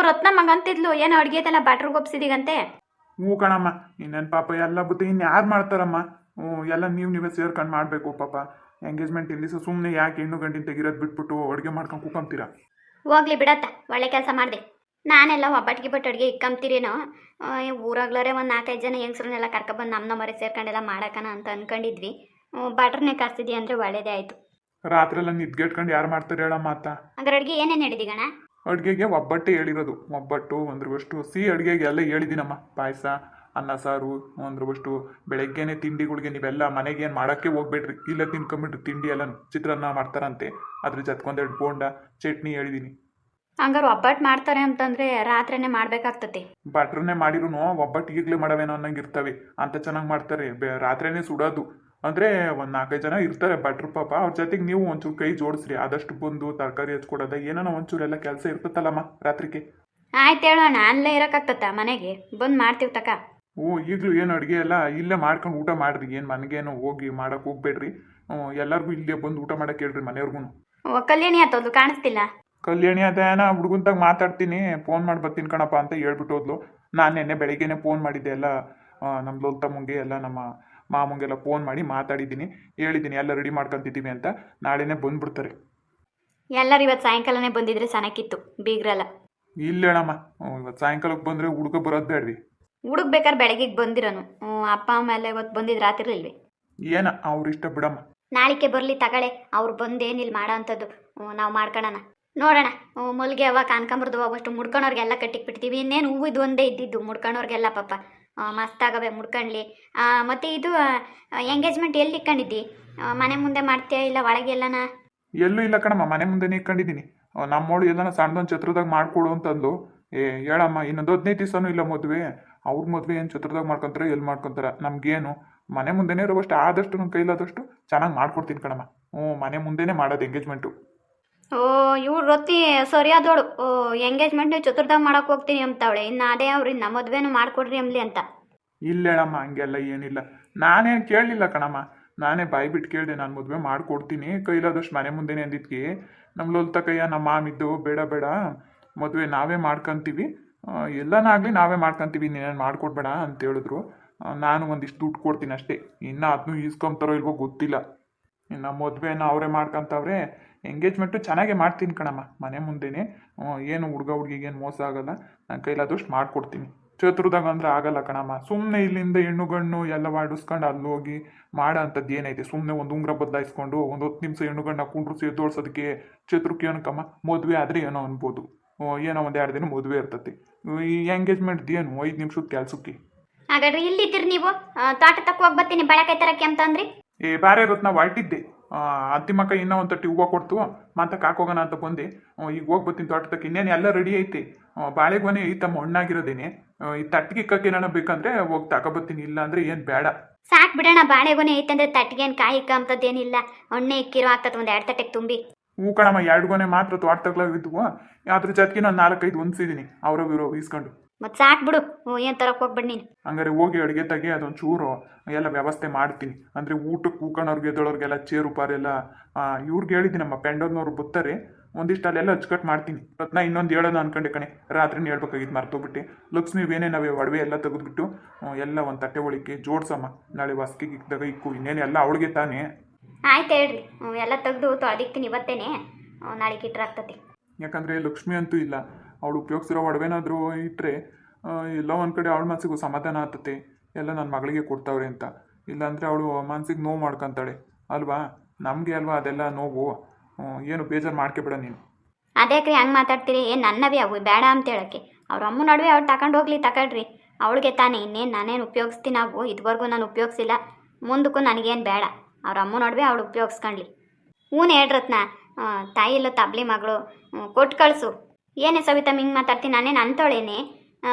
ರತ್ನಮ್ಮಂಗ ಅಂತಿದ್ಲು, ಏನೋ ಅಡುಗೆದೆಲ್ಲ ಭಟ್ರಿಗೆ ಒಪ್ಸಿದೀಗಂತೆ. ಹ್ಞೂ ಕಣಮ್ಮ, ಇನ್ನೇನು ಪಾಪ ಎಲ್ಲ ಬುದ್ಧಿ ಇನ್ಯಾರು ಮಾಡ್ತಾರಮ್ಮ. ಎಲ್ಲ ನೀವೇ ಸೇರ್ಕೊಂಡು ಮಾಡಬೇಕು ಪಾಪ. ಎಂಗೇಜ್ಮೆಂಟ್ ಇಲ್ಲಿ ಸುಮ್ಮನೆ ಯಾಕೆ ಹೆಣ್ಣು ಗಂಡಿನ ತೆಗಿರೋದು ಬಿಟ್ಬಿಟ್ಟು ಅಡುಗೆ ಮಾಡ್ಕೊಂಡು ಕೂಕೊಂತೀರಾ? ಹೋಗ್ಲಿ ಬಿಡತ್ತ, ಒಳ್ಳೆ ಕೆಲಸ ಮಾಡಿದೆ. ನಾನೆಲ್ಲ ಒಬ್ಬಟ್ಟಿಗೆ ಬಟ್ಟು ಅಡುಗೆ ಇಕ್ಕಂತೀರೇನೋ. ಊರಾಗ್ಲರೆ ಒಂದು 4-5 ಜನ ಹೆಂಗಸ್ರನ್ನೆಲ್ಲ ಕರ್ಕೊಬಂದು ನಮ್ಮ ಮರೆ ಸೇರ್ಕೊಂಡೆಲ್ಲ ಮಾಡಕನ ಅಂತ ಅಂದ್ಕೊಂಡಿದ್ವಿ. ಭಟ್ರನ್ನೇ ಕರ್ಸಿದ್ವಿ ಅಂದರೆ ಒಳ್ಳೇದೇ ಆಯಿತು. ರಾತ್ರಿ ಎಲ್ಲ ನಿದ್ಗೆಟ್ಕೊಂಡು ಯಾರು ಮಾಡ್ತಾರೆ ಹೇಳಮ್ಮ ಅತ್ತ? ಹಂಗಾರೆ ಅಡುಗೆ ಏನೇನು ಹೇಳಿದೀಗಣ? ಅಡುಗೆಗೆ ಒಬ್ಬಟ್ಟೆ ಹೇಳಿರೋದು. ಒಬ್ಬಟ್ಟು ಒಂದ್ರವಷ್ಟು, ಸಿಹಿ ಅಡುಗೆಗೆ ಎಲ್ಲ ಹೇಳಿದ್ದೀನಮ್ಮ. ಪಾಯಸ, ಅನ್ನ ಸಾರು ಒಂದ್ರವಷ್ಟು. ಬೆಳಗ್ಗೆನೆ ತಿಂಡಿಗಳಿಗೆ ನೀವೆಲ್ಲ ಮನೆಗೆ ಏನು ಮಾಡೋಕ್ಕೆ ಹೋಗ್ಬೇಡ್ರಿ, ಇಲ್ಲ ತಿನ್ಕೊಂಬಿಡ್ರಿ ತಿಂಡಿ ಎಲ್ಲ. ಚಿತ್ರಾನ್ನ ಮಾಡ್ತಾರಂತೆ, ಅದ್ರ ಜೊತೆಗೊಂದೆರಡು ಬೋಂಡ ಚಟ್ನಿ ಹೇಳಿದ್ದೀನಿ. ಹಂಗಾರೆ ಒಬ್ಬಟ್ಟು ಮಾಡ್ತಾರೆ ಅಂತಂದರೆ ರಾತ್ರಿನೇ ಮಾಡಬೇಕಾಗ್ತದೆ. ಭಟ್ರನ್ನೇ ಮಾಡಿರೂ ಒಬ್ಬಟ್ಟು ಈಗಲೇ ಮಾಡವೇನೋ ಅನ್ನಂಗೆ ಇರ್ತವೆ. ಅಂತ ಚೆನ್ನಾಗಿ ಮಾಡ್ತಾರೆ. ರಾತ್ರಿನೇ ಸುಡೋದು. ಅಂದರೆ ಒಂದು 4-5 ಜನ ಇರ್ತಾರೆ ಭಟ್ರು ಪಾಪ. ಅವ್ರ ಜೊತೆಗೆ ನೀವು ಒಂಚೂರು ಕೈ ಜೋಡಿಸ್ರಿ. ಆದಷ್ಟು ಬಂದು ತರಕಾರಿ ಹಚ್ಕೊಡೋದ ಏನೋ ಒಂಚೂರು ಎಲ್ಲ ಕೆಲಸ ಇರ್ತತ್ತಲ್ಲಮ್ಮ ರಾತ್ರಿಗೆ. ಆಯ್ತು ಹೇಳೋಣ, ಅಲ್ಲೇ ಇರೋಕ್ಕಾಗ್ತತ್ತ, ಮನೆಗೆ ಬಂದು ಮಾಡ್ತೀವಿ ತಕ. ಈಗಲೂ ಏನು ಅಡುಗೆ ಎಲ್ಲ ಇಲ್ಲೇ ಮಾಡ್ಕೊಂಡು ಊಟ ಮಾಡಿರಿ. ಏನು ಮನೆಗೇನು ಹೋಗಿ ಮಾಡೋಕೆ ಹೋಗ್ಬೇಡ್ರಿ. ಎಲ್ಲರಿಗೂ ಇಲ್ಲೇ ಬಂದು ಊಟ ಮಾಡೋಕೆ ಹೇಳ್ರಿ ಮನೆಯವ್ರಿಗೂ. ಕಲ್ಯಾಣಿ ಆತೋದು ಕಾಣಿಸ್ತಿಲ್ಲ. ಕಲ್ಯಾಣಿ ಅದೇನ ಹುಡುಗಂತಾಗ ಮಾತಾಡ್ತೀನಿ, ಫೋನ್ ಮಾಡಿ ಬರ್ತೀನಿ ಕಣಪ್ಪ ಅಂತ ಹೇಳ್ಬಿಟ್ಟು ಹೋದ್ಲು. ನಾನು ನೆನ್ನೆ ಬೆಳಿಗ್ಗೆನೆ ಫೋನ್ ಮಾಡಿದ್ದೆ. ಎಲ್ಲ ನಮ್ಮ ಲೋಲ್ತಮ್ಮಂಗೆ ಎಲ್ಲ ನಮ್ಮ ಮಾಮಂಗೆಲ್ಲ ಫೋನ್ ಮಾಡಿ ಮಾತಾಡಿದ್ದೀನಿ, ಹೇಳಿದ್ದೀನಿ ಎಲ್ಲ ರೆಡಿ ಮಾಡ್ಕೊತಿದ್ದೀವಿ ಅಂತ. ನಾಳೆನೇ ಬಂದ್ಬಿಡ್ತಾರೆ ಎಲ್ಲರೂ. ಇವತ್ತು ಸಾಯಂಕಾಲನೇ ಬಂದಿದ್ರೆ ಚೆನ್ನಾಗಿತ್ತು, ಬೀಗ್ರಲ್ಲ. ಇಲ್ಲ ಹೇಳಮ್ಮ, ಇವತ್ತು ಸಾಯಂಕಾಲಕ್ಕೆ ಬಂದರೆ ಹುಡುಗ ಬರೋದು ಬೇಡ್ರಿ. ಹುಡುಗ ಬೇಕಾದ್ರೆ ಬೆಳಗ್ಗೆ ಬಂದಿರೋನು. ಅಪ್ಪ ಅಮ್ಮ ಇವತ್ತು ಬಂದಿದ್ದು ರಾತ್ರಿ ಇಲ್ವಿ? ಏನ ಅವ್ರ ಇಷ್ಟ ಬಿಡಮ್ಮ. ನಾಳಿಕೆ ಬರಲಿ ತಗಳೆ, ಅವ್ರು ಬಂದೇನಿಲ್ಲ ಮಾಡೋ ಅಂಥದ್ದು. ನಾವು ಮಾಡ್ಕೊಳ್ಳೋಣ, ನೋಡೋಣ. ಮಲ್ಗೆ ಅವ ಕಾನ್ಕೊಂಬರ್ದು ಹೋಗೋಷ್ಟು ಮುಡ್ಕೊಳೋರ್ಗೆಲ್ಲ ಕಟ್ಟಿಕ್ಬಿಡ್ತೀವಿ. ಇನ್ನೇನು ಹೂವಿದ್ದು ಒಂದೇ ಇದ್ದಿದ್ದು ಮುಡ್ಕೊಳೋರ್ಗೆಲ್ಲ ಪಾಪ ಮಸ್ತಾಗವೆ ಮುಡ್ಕೊಳ್ಳಿ. ಮತ್ತು ಇದು ಎಂಗೇಜ್ಮೆಂಟ್ ಎಲ್ಲಿ ಇಕ್ಕೊಂಡಿದ್ದಿ? ಮನೆ ಮುಂದೆ ಮಾಡ್ತೀಯಾ ಇಲ್ಲ ಒಳಗೆ ಎಲ್ಲನ? ಎಲ್ಲೂ ಇಲ್ಲ ಕಣಮ್ಮ, ಮನೆ ಮುಂದೆನೇ ಇಕ್ಕೊಂಡಿದ್ದೀನಿ. ನಮ್ಮೋಳು ಎಲ್ಲನ ಸಣ್ಣದೊಂದು ಛತ್ರದಾಗ ಮಾಡಿಕೊಡು ಅಂತಂದು. ಹೇಳಮ್ಮ, ಇನ್ನೊಂದು 15 ದಿವಸನೂ ಇಲ್ಲ ಮದುವೆ. ಅವ್ರ ಮದುವೆ ಏನು ಛತ್ರದಾಗ ಮಾಡ್ಕೊತಾರೆ, ಎಲ್ಲಿ ಮಾಡ್ಕೊತಾರೆ ನಮಗೇನು? ಮನೆ ಮುಂದೆನೇ ಇರೋವಷ್ಟು ಆದಷ್ಟು ನನ್ನ ಕೈಲಾದಷ್ಟು ಚೆನ್ನಾಗಿ ಮಾಡ್ಕೊಡ್ತೀನಿ ಕಣಮ್ಮ. ಮನೆ ಮುಂದೆನೇ ಮಾಡೋದು ಎಂಗೇಜ್ಮೆಂಟು. ಇವ್ರು ರೊತ್ತಿ ಸರಿಯಾದೋಳು. ಎಂಗೇಜ್ಮೆಂಟ್ ಚತುರ್ದಾಗ ಮಾಡಕ್ಕೆ ಹೋಗ್ತೀನಿ ಅಂತಾವಳೆ. ಇನ್ನು ಅದೇ ಅವ್ರಿಂದ ಮದುವೆನೂ ಮಾಡಿಕೊಡ್ರಿ ಅಂಬ್ಲಿ ಅಂತ. ಇಲ್ಲ ಹೇಳಮ್ಮ, ಹಂಗೆಲ್ಲ ಏನಿಲ್ಲ. ನಾನೇನು ಕೇಳಲಿಲ್ಲ ಕಣಮ್ಮ, ನಾನೇ ಬಾಯಿ ಬಿಟ್ಟು ಕೇಳಿದೆ. ನಾನು ಮದುವೆ ಮಾಡಿಕೊಡ್ತೀನಿ ಕೈಲಾದಷ್ಟು ಮನೆ ಮುಂದೆನೇ ಅಂದಿದ್ಕೆ ನಮ್ಮ ಲೋಲ್ತಕಯ್ಯ ನಮ್ಮ ಮಾಮಿದ್ದು ಬೇಡ ಬೇಡ ಮದುವೆ ನಾವೇ ಮಾಡ್ಕೊತೀವಿ, ಎಲ್ಲನಾಗಲಿ ನಾವೇ ಮಾಡ್ಕೊತೀವಿ, ನೀನೇನು ಮಾಡಿಕೊಡ್ಬೇಡ ಅಂತ ಹೇಳಿದ್ರು. ನಾನು ಒಂದಿಷ್ಟು ದುಡ್ಡು ಕೊಡ್ತೀನಿ ಅಷ್ಟೇ. ಇನ್ನು ಅದನ್ನೂ ಈಸ್ಕೊಂತಾರೋ ಇಲ್ವೋ ಗೊತ್ತಿಲ್ಲ. ಇನ್ನು ಮದುವೆನ ಅವರೇ ಮಾಡ್ಕೊತಾವ್ರೆ. ಎಂಗೇಜ್ಮೆಂಟು ಚೆನ್ನಾಗೇ ಮಾಡ್ತೀನಿ ಕಣಮ್ಮ, ಮನೆ ಮುಂದೆನೇ. ಏನು ಹುಡುಗ ಹುಡುಗಿಗೇನು ಮೋಸ ಆಗೋಲ್ಲ. ನಾನು ಕೈಲಾದಷ್ಟು ಮಾಡಿಕೊಡ್ತೀನಿ. ಚತುರ್ದಾಗ ಅಂದ್ರೆ ಆಗಲ್ಲ ಕಣಮ್ಮ. ಸುಮ್ಮನೆ ಇಲ್ಲಿಂದ ಹೆಣ್ಣು ಗಣ್ಣು ಎಲ್ಲ ಮಾಡಿಸ್ಕೊಂಡು ಅಲ್ಲಿ ಹೋಗಿ ಮಾಡೋ ಅಂಥದ್ದು ಏನೈತೆ? ಸುಮ್ಮನೆ ಒಂದು ಉಂಗುರ ಬದಲಾಯಿಸ್ಕೊಂಡು ಒಂದು 10 ನಿಮಿಷ ಹೆಣ್ಣು ಗಂಡ ಕುಂಡ್ರಿಸಿ ಎದ್ದೋಡ್ಸೋದಕ್ಕೆ ಚತುರ್ಕ್ಕೆ ಏನಕ್ಕಮ್ಮ? ಮದುವೆ ಆದರೆ ಏನೋ ಅನ್ಬೋದು, ಏನೋ ಒಂದು 2 ದಿನ ಮದುವೆ ಇರ್ತೈತಿ. ಈ ಎಂಗೇಜ್ಮೆಂಟ್ ಏನು 5 ನಿಮಿಷದ ಕೆಲಸಕ್ಕೆ? ಹಾಗಾದ್ರೆ ಇಲ್ಲಿದ್ದೀರಿ ನೀವು? ತೋಟ ತಕ್ಕ ಹೋಗಿ ಬರ್ತೀನಿ ಬೆಳಕಾಯಿ ತರಕ್ಕೆ ಅಂತ ಅಂದ್ರಿ. ಬೇರೆ ಇರುತ್ತೆ, ನಾವು ಹೊರಟಿದ್ದೆ. ಅಂತಿಮಕ್ಕ ಇನ್ನೂ ಒಂದು ತಟ್ಟಿ ಹೂವು ಕೊಡ್ತು ಮಾತಕ್ಕೆ ಹಾಕೋಗೋಣ ಅಂತ ಬಂದೆ. ಈಗ ಹೋಗಿ ಬರ್ತೀನಿ ತೋಟದಕ್ಕೆ. ಇನ್ನೇನು ಎಲ್ಲ ರೆಡಿ ಐತೆ. ಬಾಳೆಗೊನೆ ಐತಮ್ಮ, ಹಣ್ಣಾಗಿರೋದೇನೆ. ಈ ತಟ್ಟಿಗೆ ಇಕ್ಕಕ್ಕೆ ಏನಾರ ಬೇಕಂದ್ರೆ ಹೋಗಿ ತಗೊಬರ್ತೀನಿ, ಇಲ್ಲ ಅಂದರೆ ಏನು ಬೇಡ. ಸಾಕು ಬಿಡೋಣ, ಬಾಳೆಗೊನೆ ಐತಂದ್ರೆ ತಟ್ಟಿಗೇನು ಕಾಯಿ ಇಕ್ಕಂಥದ್ದೇನಿಲ್ಲ. ಹಣ್ಣೆ ಇಕ್ಕಿರೋ ಆಗ್ತದೆ ಒಂದು 2 ತಟ್ಟೆಗೆ ತುಂಬಿ. ಹೂ ಕಣಮ್ಮ 2 ಗೊನೆ ಮಾತ್ರ ತೋಟದಾಗ್ಲಾಗಿದ್ವು. ಅದ್ರ ಜೊತೆಗೆ ನಾನು 4-5 ಹೊಂದಿಸಿದ್ದೀನಿ ಇರೋ ಇಸ್ಕೊಂಡು. ಮತ್ತು ಸಾಕು ಬಿಡು. ಏನು ತರಕ್ಕೆ ಹೋಗ್ಬೇಡಿ ನೀನು. ಹಂಗಾರೆ ಹೋಗಿ ಅಡುಗೆ ತೆಗೆ ಅದೊಂದು ಚೂರು ಎಲ್ಲ ವ್ಯವಸ್ಥೆ ಮಾಡ್ತೀನಿ. ಅಂದರೆ ಊಟಕ್ಕೆ ಕೂಕಣವ್ರಿಗೆ ಎದ್ದೋಳವ್ರಿಗೆಲ್ಲ ಚೇರು ಪಾರೆಲ್ಲ ಇವ್ರಿಗೆ ಹೇಳಿದ್ದೀನಮ್ಮ, ಪೆಂಡೋದ್ನವ್ರು ಬರ್ತಾರೆ. ಒಂದಿಷ್ಟು ಅಲ್ಲೆಲ್ಲ ಅಚ್ಚುಕಟ್ಟು ಮಾಡ್ತೀನಿ. ನಾ ಇನ್ನೊಂದು ಹೇಳೋದು ಅನ್ಕೊಂಡೆ ಕಣೆ, ರಾತ್ರಿನೇ ಹೇಳ್ಬೇಕಾಗಿದ್ದು ಮರ್ತೋಗ್ಬಿಟ್ಟು. ಲಕ್ಷ್ಮೀವೇನೇ ನಾವೇ ಒಡವೆ ಎಲ್ಲ ತೆಗೆದ್ಬಿಟ್ಟು ಎಲ್ಲ ಒಂದು ತಟ್ಟೆ ಒಳಿಕೆ ಜೋಡ್ಸಮ್ಮ. ನಾಳೆ ಹೊಸ್ಕಿಗೆ ಇಕ್ದಾಗ ಇಕ್ಕು. ಇನ್ನೇನು ಎಲ್ಲ ಅವಳಿಗೆ ತಾನೇ. ಆಯ್ತು ಹೇಳ್ರಿ. ಎಲ್ಲ ತೆಗೆದು ತೊಳೆದಿಕ್ತೀನಿ ಇವತ್ತೇನೆ. ನಾಳೆಗೆ ಇಟ್ರಾಗ್ತತಿ. ಯಾಕಂದರೆ ಲಕ್ಷ್ಮಿ ಅಂತೂ ಇಲ್ಲ, ಅವಳು ಉಪಯೋಗಿಸಿರೋ ಒಡವೆನಾದರೂ ಇಟ್ಟರೆ ಎಲ್ಲೋ ಒಂದು ಕಡೆ ಅವಳ ಮನಸ್ಸಿಗೂ ಸಮಾಧಾನ ಆಗ್ತತೆ. ಎಲ್ಲ ನನ್ನ ಮಗಳಿಗೆ ಕೊಡ್ತಾವ್ರೆ ಅಂತ. ಇಲ್ಲಾಂದರೆ ಅವಳು ಮನಸ್ಸಿಗೆ ನೋವು ಮಾಡ್ಕೊತಾಳೆ ಅಲ್ವಾ. ನಮಗೆ ಅಲ್ವಾ ಅದೆಲ್ಲ ನೋವು. ಏನು ಬೇಜಾರು ಮಾಡ್ಕೊಬೇಡ ನೀನು. ಅದೇಕ್ರಿ ಹಂಗೆ ಮಾತಾಡ್ತೀರಿ? ಏನು ನನ್ನವೇ ಅವು ಬೇಡ ಅಂತ ಹೇಳೋಕ್ಕೆ. ಅವ್ರ ಅಮ್ಮ ನಡುವೆ ಅವ್ಳು ತಗೊಂಡು ಹೋಗ್ಲಿ, ತಗೊಳ್ರಿ. ಅವಳಿಗೆ ತಾನೇ. ಇನ್ನೇನು ನಾನೇನು ಉಪಯೋಗಿಸ್ತೀನಿ ನಾವು ಇದುವರೆಗೂ ನಾನು ಉಪಯೋಗಿಸಿಲ್ಲ. ಮುಂದಕ್ಕೂ ನನಗೇನು ಬೇಡ. ಅವ್ರ ಅಮ್ಮ ನಡುವೆ ಅವಳು ಉಪಯೋಗಿಸ್ಕೊಂಡ್ಲಿ. ಹೂನು ಹೇಳ್ರತ್ನ. ತಾಯಿ ಇಲ್ಲ ತಬ್ಲಿ ಮಗಳು. ಕೊಟ್ಟು ಕಳಿಸು. ಏನೇ ಸವಿತಾ ಹಿಂಗೆ ಮಾತಾಡ್ತೀನಿ? ನಾನೇನು ಅಂತವಳೇನೆ.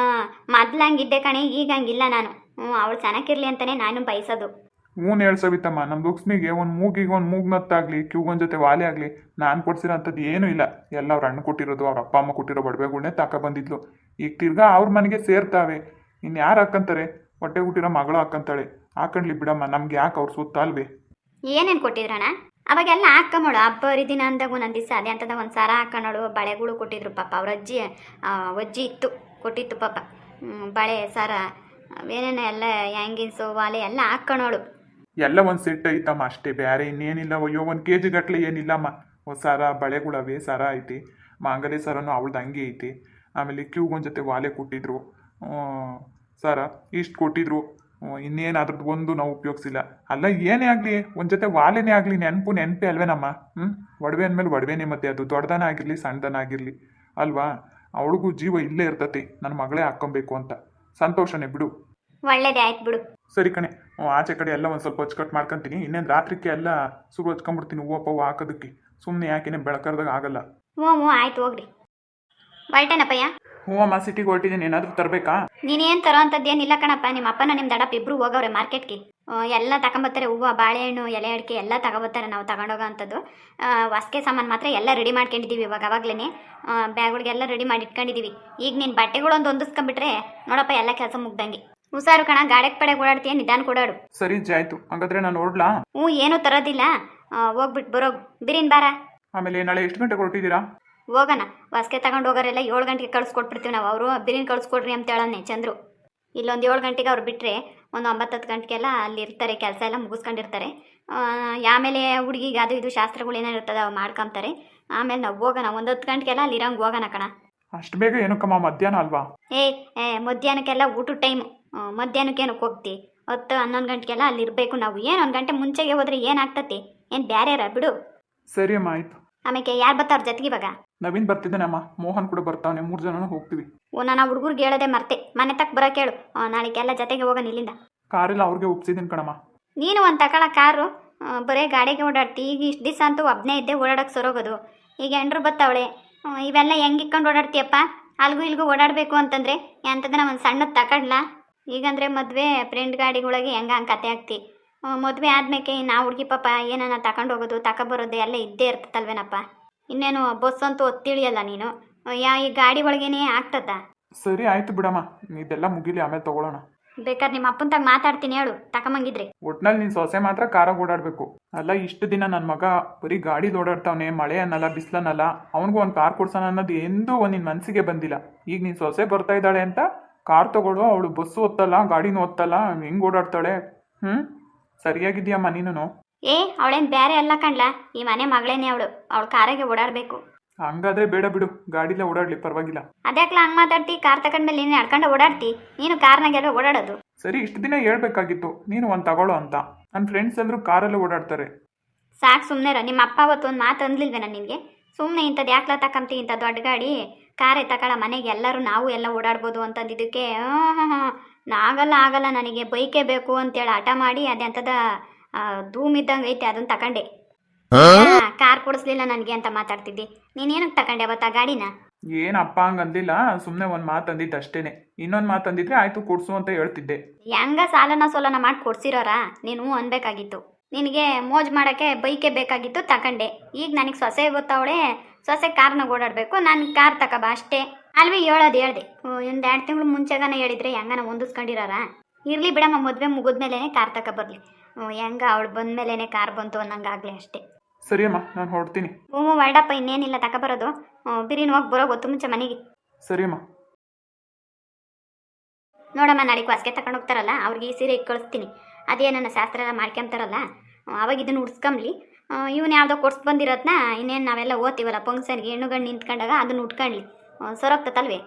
ಮೊದ್ಲು ಹಂಗಿದ್ದೆ ಕಣೆ, ಈಗ ಹಂಗಿಲ್ಲ ನಾನು. ಅವಳು ಚೆನ್ನಾಗಿರ್ಲಿ ಅಂತಲೇ ನಾನು ಬಯಸೋದು. ಹೂನು ಹೇಳಿ ಸವಿತಮ್ಮ, ನಮ್ಮ ಲಕ್ಷ್ಮಿಗೆ ಒಂದು ಮೂಗ್ನತ್ತಾಗಲಿ ಕಿವ್ಗೊಂದು ಜೊತೆ ವಾಲೆ ಆಗಲಿ ನಾನು ಕೊಡ್ಸಿರೋ ಅಂಥದ್ದು ಏನೂ ಇಲ್ಲ. ಎಲ್ಲ ಅವ್ರ ಅಣ್ಣ ಕೊಟ್ಟಿರೋದು, ಅವ್ರ ಅಪ್ಪ ಅಮ್ಮ ಕೊಟ್ಟಿರೋ ಒಡವೆಗಳ್ನೇ ಬಂದಿದ್ಲು. ಈಗ ತಿರ್ಗಾ ಅವ್ರ ಮನೆಗೆ ಸೇರ್ತಾವೆ. ಇನ್ನು ಯಾರು ಹಾಕ್ಕಂತಾರೆ? ಹೊಟ್ಟೆ ಹುಟ್ಟಿರೋ ಮಗಳು ಹಾಕ್ಕಂತಾಳೆ. ಹಾಕೊಂಡ್ಲಿ ಬಿಡಮ್ಮ, ನಮ್ಗೆ ಯಾಕೆ ಅವ್ರು ಸುತ್ತ ಅಲ್ವೇ. ಏನೇನು ಕೊಟ್ಟಿದ್ರಣ್ಣ? ಅವಾಗೆಲ್ಲ ಹಾಕೊಂಬೋಳು. ಹಬ್ಬ ಹರಿದಿನ ಅಂದಾಗ ಒಂದೊಂದು ದಿವಸ ಅದೇ ಅಂತದ ಒಂದು ಸಾರ ಹಾಕೊಂಡೋಳು. ಬಳೆಗಳು ಕೊಟ್ಟಿದ್ರು ಪಾಪ. ಅವ್ರ ಅಜ್ಜಿ ಇತ್ತು, ಕೊಟ್ಟಿತ್ತು ಪಾಪ. ಬಳೆ ಸಾರ ಏನೇನು ಎಲ್ಲ ಹ್ಯಾಂಗಿನ್ಸು ವಾಲೆ ಎಲ್ಲ ಹಾಕ್ಕೊಂಡೋಳು. ಎಲ್ಲ ಒಂದು ಸೆಟ್ ಐತಮ್ಮ ಅಷ್ಟೇ, ಬೇರೆ ಇನ್ನೇನಿಲ್ಲ. ಅಯ್ಯೋ 1 kg ಗಟ್ಟಲೆ ಏನಿಲ್ಲಮ್ಮ. ಸರ ಬಳೆಗಳವೆ, ಸರ ಐತಿ. ಮಾಂಗಲ್ಯ ಸರನೂ ಅವಳ್ದು ಹಂಗೆ ಐತಿ. ಆಮೇಲೆ ಕ್ಯೂಗೊಂದು ಜೊತೆ ವಾಲೆ ಕೊಟ್ಟಿದ್ರು. ಸರ ಇಷ್ಟು ಕೊಟ್ಟಿದ್ರು. ಇನ್ನೇನು ಅದ್ರದ್ದು ಒಂದು ನಾವು ಉಪಯೋಗಿಸಿಲ್ಲ. ಅಲ್ಲ ಏನೇ ಆಗಲಿ, ಒಂದು ಜೊತೆ ವಾಲೆನೇ ಆಗಲಿ, ನೆನಪೇ ಅಲ್ವೇನಮ್ಮ. ಒಡವೆ ಅಂದಮೇಲೆ ಒಡವೆನೇ. ಮತ್ತೆ ಅದು ದೊಡ್ಡದನ ಆಗಿರಲಿ ಸಣ್ಣದನ ಆಗಿರಲಿ ಅಲ್ವಾ. ಅವಳಿಗೂ ಜೀವ ಇಲ್ಲೇ ಇರ್ತತಿ, ನನ್ನ ಮಗಳೇ ಹಾಕ್ಕೊಬೇಕು ಅಂತ. ಸಂತೋಷನೇ ಬಿಡು. ಒಳ್ಳೇದೇ ಆಯ್ತು ಬಿಡು. ಸರಿ ಕಣೆ, ಆಚೆ ಕಡೆ ಎಲ್ಲ ಒಂದು ಸ್ವಲ್ಪ ಅಚ್ಚುಕಟ್ಟು ಮಾಡ್ಕೊತೀನಿ. ಇನ್ನೇನು ರಾತ್ರಿಗೆ ಎಲ್ಲ ಶುರು ಹಚ್ಕೊಂಡ್ಬಿಡ್ತೀನಿ ಹೂವು ಪವು ಹಾಕೋದಕ್ಕೆ. ಸುಮ್ಮನೆ ಯಾಕೆನೆ ಬೆಳಕರ್ದಾಗ ಆಗಲ್ಲ. ಹ್ಞೂ ಆಯ್ತು ಹೋಗ್ರಿ. ಬಲ್ಟೇನಪ್ಪಯ್ಯ? ಹೂವಮ್ಮ, ಸಿಟಿಗೆ ಹೊರಟಿದ್ದೀನಿ. ಏನಾದರೂ ತರಬೇಕಾ? ನೀನೇನು ತರೋ ಅಂಥದ್ದೇನಿಲ್ಲ ಕಣಪ್ಪ. ನಿಮ್ಮ ಅಪ್ಪನ ನಿಮ್ಮ ದಡಪ್ಪ ಇಬ್ಬರು ಹೋಗವ್ರೆ ಮಾರ್ಕೆಟ್ಗೆ. ಎಲ್ಲ ತಗೊಂಬರ್ತಾರೆ. ಹೂವು, ಬಾಳೆಹಣ್ಣು, ಎಲೆ ಅಡಿಕೆ ಎಲ್ಲ ತಗೊಬರ್ತಾರೆ. ನಾವು ತಗೊಂಡೋಗೋ ಅಂಥದ್ದು ಹೊಸ್ಕೆ ಸಾಮಾನು ಮಾತ್ರ ಎಲ್ಲ ರೆಡಿ ಮಾಡ್ಕೊಂಡಿದ್ದೀವಿ. ಅವಾಗಲೇ ಬ್ಯಾಗ್ಗಳಿಗೆಲ್ಲ ರೆಡಿ ಮಾಡಿ ಇಟ್ಕೊಂಡಿದ್ದೀವಿ. ಈಗ ನೀನು ಬಟ್ಟೆಗಳೊಂದು ಹೊಂದಿಸ್ಕೊಂಡ್ಬಿಟ್ರೆ ನೋಡಪ್ಪ ಎಲ್ಲ ಕೆಲಸ ಮುಗ್ದಂಗೆ. ಹುಷಾರು ಕಣ, ಗಾಡೆಗೆ ಪಡೆಗೆ ಓಡಾಡ್ತೀಯ, ನಿಧಾನ ಕೊಡಾಡು. ಸರಿ ಆಯ್ತು, ಹಾಗಾದ್ರೆ ನಾನು ಹೊರಡ್ಲಾ? ಏನೂ ತರೋದಿಲ್ಲ. ಹೋಗ್ಬಿಟ್ಟು ಬರೋಗು. ಬಿರಿನ್ ಬಾರ. ಆಮೇಲೆ ನಾಳೆ ಎಷ್ಟು ಗಂಟೆಗೆ ಹೊರಟಿದ್ದೀರಾ? ಹೋಗೋಣ. ಹೊಸ್ಕೆ ತಗೊಂಡು ಹೋಗೋರೆಲ್ಲ 7 ಗಂಟೆಗೆ ಕಳಿಸ್ಕೊಟ್ಬಿಡ್ತೀವಿ ನಾವು. ಅವರು ಬಿರಿನ್ ಕಳಿಸ್ಕೊಡ್ರಿ ಅಂತ ಹೇಳೋನೆ ಚಂದ್ರು. ಇಲ್ಲೊಂದು 7 ಗಂಟೆಗೆ ಅವ್ರು ಬಿಟ್ಟರೆ ಒಂದು 9-10 ಗಂಟೆಗೆಲ್ಲ ಅಲ್ಲಿ ಇರ್ತಾರೆ. ಕೆಲಸ ಎಲ್ಲ ಮುಗಿಸ್ಕೊಂಡಿರ್ತಾರೆ. ಆಮೇಲೆ ಹುಡುಗಿಗೆ ಅದು ಇದು ಶಾಸ್ತ್ರಗಳು ಏನೇನು ಇರ್ತದೆ ಅವು ಮಾಡ್ಕೊಂತಾರೆ. ಆಮೇಲೆ ನಾವು ಹೋಗೋಣ. ಒಂದು 10 ಗಂಟೆಗೆಲ್ಲ ಅಲ್ಲಿ ಇರಂಗೆ ಹೋಗೋಣ ಕಣ. ಅಷ್ಟು ಬೇಗ ಏನಕ್ಕಮ್ಮ? ಮಧ್ಯಾಹ್ನ ಅಲ್ವಾ? ಮಧ್ಯಾಹ್ನಕ್ಕೆಲ್ಲ ಊಟದ ಟೈಮು. ಮಧ್ಯಾಹ್ನಕ್ಕೆ ಏನಕ್ಕೆ ಹೋಗ್ತಿ? 10-11 ಗಂಟೆಗೆಲ್ಲ ಅಲ್ಲಿ ಇರಬೇಕು ನಾವು. ಏನು 1 ಗಂಟೆ ಮುಂಚೆಗೆ ಹೋದ್ರೆ ಏನಾಗ್ತತಿ? ಏನು ಬೇರೆ ಬಿಡು. ಸರಿ ಅಮ್ಮ, ಆಯ್ತು. ಆಮೇಲೆ ಯಾರು ಬರ್ತಾವ್ರ ಜೊತೆಗೆ ಇವಾಗ? ನವೀನ್ ಬರ್ತಿದ್ದಾನಮ್ಮ, ಮೋಹನ್ ಕೂಡ ಬರ್ತಾವನೆ. 3 ಜನ ಹೋಗ್ತೀವಿ. ನಾನು ಹುಡುಗರಿಗೆ ಹೇಳೋದೆ ಮರ್ತೆ. ಮನೆ ತಕ್ಕ ಬರೋಕೆ ಹೇಳು. ನಾಳೆಗೆಲ್ಲ ಜೊತೆಗೆ ಹೋಗೋಣ ಇಲ್ಲಿಂದ. ಕಾರೆಲ್ಲ ಅವ್ರಿಗೆ ಒಪ್ಸಿದ್ದೀನಿ ಕಣಮ್ಮ. ನೀನು ಒಂದು ತಗೊಳ ಕಾರು. ಬರೀ ಗಾಡಿಗೆ ಓಡಾಡ್ತಿ. ಈಗ ಇಷ್ಟು ದಿವಸ ಅಂತೂ ಒಬ್ಬನೇ ಇದ್ದೆ ಓಡಾಡೋಕೆ ಸರೋಗೋದು. ಈಗ ಎಂಡ್ರು ಬತ್ತಾವಳೆ. ಇವೆಲ್ಲ ಹೆಂಗೆ ಇಕ್ಕೊಂಡು ಓಡಾಡ್ತೀಯಪ್ಪ? ಅಲ್ಗೂ ಇಲ್ಗೂ ಓಡಾಡಬೇಕು ಅಂತಂದರೆ ಎಂತದನ್ನ ಒಂದು ಸಣ್ಣದು ತಗೊಂಡ್ಲಾ? ಈಗಂದರೆ ಮದುವೆ ಫ್ರೆಂಡ್ ಗಾಡಿಗಳಿಗೆ ಹಂಗೆ ಕತೆ ಆಗ್ತಿ. ಮದುವೆ ಆದ್ಮೇಲೆ ನಾವು ಹುಡುಗಿ ಪಾಪ ಏನಾನ ತಗೊಂಡು ಹೋಗೋದು ತಗೊಬರೋದು ಎಲ್ಲ ಇದ್ದೇ ಇರ್ತಲ್ವೇನಪ್ಪ. ಇನ್ನೇನು ಬಸ್ ಅಂತೂ ಒತ್ತಿಳಿಯಲ್ಲ ನೀನು. ಈ ಗಾಡಿ ಒಳಗೇನೆ ಆಗ್ತದ? ಸರಿ ಆಯ್ತು ಬಿಡಮ್ಮ, ಇದೆಲ್ಲ ಮುಗಿಲಿ, ಆಮೇಲೆ ತಗೊಳ್ಳೋಣ. ಬೇಕಾದ್ರೆ ನಿಮ್ಮ ಅಪ್ಪಂತಾಗ ಮಾತಾಡ್ತೀನಿ ಹೇಳು, ತಗೊಂಬಂಗಿದ್ರೆ. ಒಟ್ನಲ್ಲಿ ನೀನು ಸೊಸೆ ಮಾತ್ರ ಕಾರಾಗ ಓಡಾಡಬೇಕು. ಅಲ್ಲ, ಇಷ್ಟು ದಿನ ನನ್ನ ಮಗ ಬರೀ ಗಾಡಿ ಓಡಾಡ್ತಾವನೆ, ಮಳೆ ಅನ್ನಲ್ಲ ಬಿಸಿಲನ್ನಲ್ಲ. ಅವನಿಗೂ ಒಂದು ಕಾರ್ ಕೊಡ್ಸೋಣ ಅನ್ನೋದು ಎಂದೂ ನಿನ್ನ ಮನಸ್ಸಿಗೆ ಬಂದಿಲ್ಲ. ಈಗ ನೀನು ಸೊಸೆ ಬರ್ತಾ ಇದ್ದಾಳೆ ಅಂತ ಕಾರ್ ತಗೊಳ್ಳೋ. ಅವಳು ಬಸ್ಸು ಓದ್ತಲ್ಲ, ಗಾಡಿನೂ ಓದ್ತಲ್ಲ, ಹೆಂಗೆ ಓಡಾಡ್ತಾಳೆ? ಸರಿಯಾಗಿದೆಯಮ್ಮ ನೀನು? ಅವಳೇನು ಬೇರೆ ಅಲ್ಲ ಕಣ್ಲಾ, ಈ ಮನೆ ಮಗಳೇನೆ ಅವಳು. ಅವಳು ಕಾರಾಗೆ ಓಡಾಡಬೇಕು. ಹಂಗಾದ್ರೆ ಬೇಡ ಬಿಡು, ಗಾಡಿಲೇ ಓಡಾಡ್ಲಿ, ಪರವಾಗಿಲ್ಲ. ಅದ್ಯಾಕ್ಲ ಹಂಗೆ ಮಾತಾಡ್ತಿ? ಕಾರ್ ತಗೊಂಡ್ಮೇಲೆ ನೀನು ನಡ್ಕೊಂಡು ಓಡಾಡ್ತಿ. ನೀನು ಕಾರ್ನಾಗೆಲ್ಲ ಓಡಾಡೋದು. ಸರಿ, ಇಷ್ಟು ದಿನ ಹೇಳ್ಬೇಕಾಗಿತ್ತು ನೀನು ಒಂದು ತಗೊಳ್ಳೋ ಅಂತ. ನನ್ನ ಫ್ರೆಂಡ್ಸ್ ಎಲ್ಲರೂ ಕಾರಲ್ಲೇ ಓಡಾಡ್ತಾರೆ. ಸಾಕು ಸುಮ್ಮನೆ. ನಿಮ್ಮ ಅಪ್ಪ ಅವತ್ತು ಒಂದು ಮಾತು ಅಂದ್ಲಿಲ್ವೇನ ನಿನಗೆ? ಸುಮ್ಮನೆ ಇಂಥದ್ದು ಯಾಕ್ಲ ತಕೊಂತಿ? ಇಂಥ ದೊಡ್ಡ ಗಾಡಿ ಕಾರೇ ತಗೊಳ, ಮನೆಗೆ ಎಲ್ಲರೂ ನಾವು ಎಲ್ಲ ಓಡಾಡ್ಬೋದು ಅಂತಂದಿದ್ದಕ್ಕೆ ಆಗಲ್ಲ ನನಗೆ ಬೈಕೇ ಬೇಕು ಅಂತೇಳಿ ಹಠ ಮಾಡಿ ಅದೆಂಥದ ಧೂಮ್ ಇದ್ದಂಗೆ ಐತೆ ಅದನ್ನ ತಗೊಂಡೆ. ಕಾರ್ ಕೊಡಿಸ್ಲಿಲ್ಲ ನನಗೆ ಅಂತ ಮಾತಾಡ್ತಿದ್ದಿ. ನೀನೇನಕ್ಕೆ ತಗೊಂಡೆ ಅವತ್ತು ಆ ಗಾಡಿನ? ಏನಪ್ಪ ಹಂಗೆ ಅಂದಿಲ್ಲ, ಸುಮ್ಮನೆ ಒಂದು ಮಾತು ಅಂದಿದ್ದು ಅಷ್ಟೇನೆ. ಇನ್ನೊಂದು ಮಾತು ಅಂದಿದ್ರೆ ಆಯ್ತು ಕೊಡ್ಸು ಅಂತ ಹೇಳ್ತಿದ್ದೆ. ಹೆಂಗ ಸಾಲನ ಸೋಲನ ಮಾಡಿ ಕೊಡ್ಸಿರೋರಾ? ನೀನು ಅನ್ಬೇಕಾಗಿತ್ತು. ನಿನಗೆ ಮೋಜು ಮಾಡೋಕ್ಕೆ ಬೈಕೆ ಬೇಕಾಗಿತ್ತು ತಗೊಂಡೆ. ಈಗ ನನಗೆ ಸೊಸೆ ಗೊತ್ತವಳೆ, ಸೊಸೆ ಕಾರ್ನಾಗ ಓಡಾಡಬೇಕು, ನಾನು ಕಾರ್ ತಗೋಬ ಅಷ್ಟೇ ಅಲ್ವೇ ಹೇಳೋದು ಹೇಳ್ದೆ. ಒಂದು 2 ತಿಂಗಳು ಮುಂಚೆಗಾನ ಹೇಳಿದ್ರೆ ಹೆಂಗನ ಹೊಂದಿಸ್ಕೊಂಡಿರಾರ. ಇರಲಿ ಬಿಡಮ್ಮ, ಮದುವೆ ಮುಗಿದ್ಮೇಲೆ ಕಾರ್ ತಗೊಬರ್ಲಿ. ಹೆಂಗ ಅವಳು ಬಂದ್ಮೇಲೆ ಕಾರ್ ಬಂತು ಅನ್ನಂಗಾಗಲಿ ಅಷ್ಟೇ. ಸರಿ ಅಮ್ಮ, ನಾನು ಹೊರಡ್ತೀನಿ. ಹ್ಞೂ ಹೊರಡಪ್ಪ, ಇನ್ನೇನಿಲ್ಲ ತಗೊಬರೋದು. ಬಿರಿನ್ ಹೋಗಿ ಬರೋ ಗೊತ್ತು ಮುಂಚೆ ಮನೆಗೆ. ಸರಿ ಅಮ್ಮ. ನೋಡಮ್ಮ, ನಾಳೆಗೆ ಹೊಸ್ಗೆ ತಗೊಂಡು ಹೋಗ್ತಾರಲ್ಲ ಅವ್ರಿಗೆ ಈ ಸೀರೆ ಕಳಿಸ್ತೀನಿ. ಅದೇ ನನ್ನ ಶಾಸ್ತ್ರ ಎಲ್ಲ ಮಾಡ್ಕೊಂತಾರಲ್ಲ ಅವಾಗ ಇದನ್ನು ಉಡ್ಸ್ಕೊಂಬ್ಲಿ. ಇವನು ಯಾವುದೋ ಕೊಡ್ಸ್ ಬಂದಿರೋದನ್ನ ಇನ್ನೇನು ನಾವೆಲ್ಲ ಓದ್ತೀವಲ್ಲ ಫಂಕ್ಷನ್ಗೆ ಹೆಣ್ಣು ಗಂಡು ನಿಂತ್ಕೊಂಡಾಗ ಅದನ್ನು ಉಟ್ಕೊಳ್ಳಿ. ಸೊರಗ್ತಲ್ವೇ?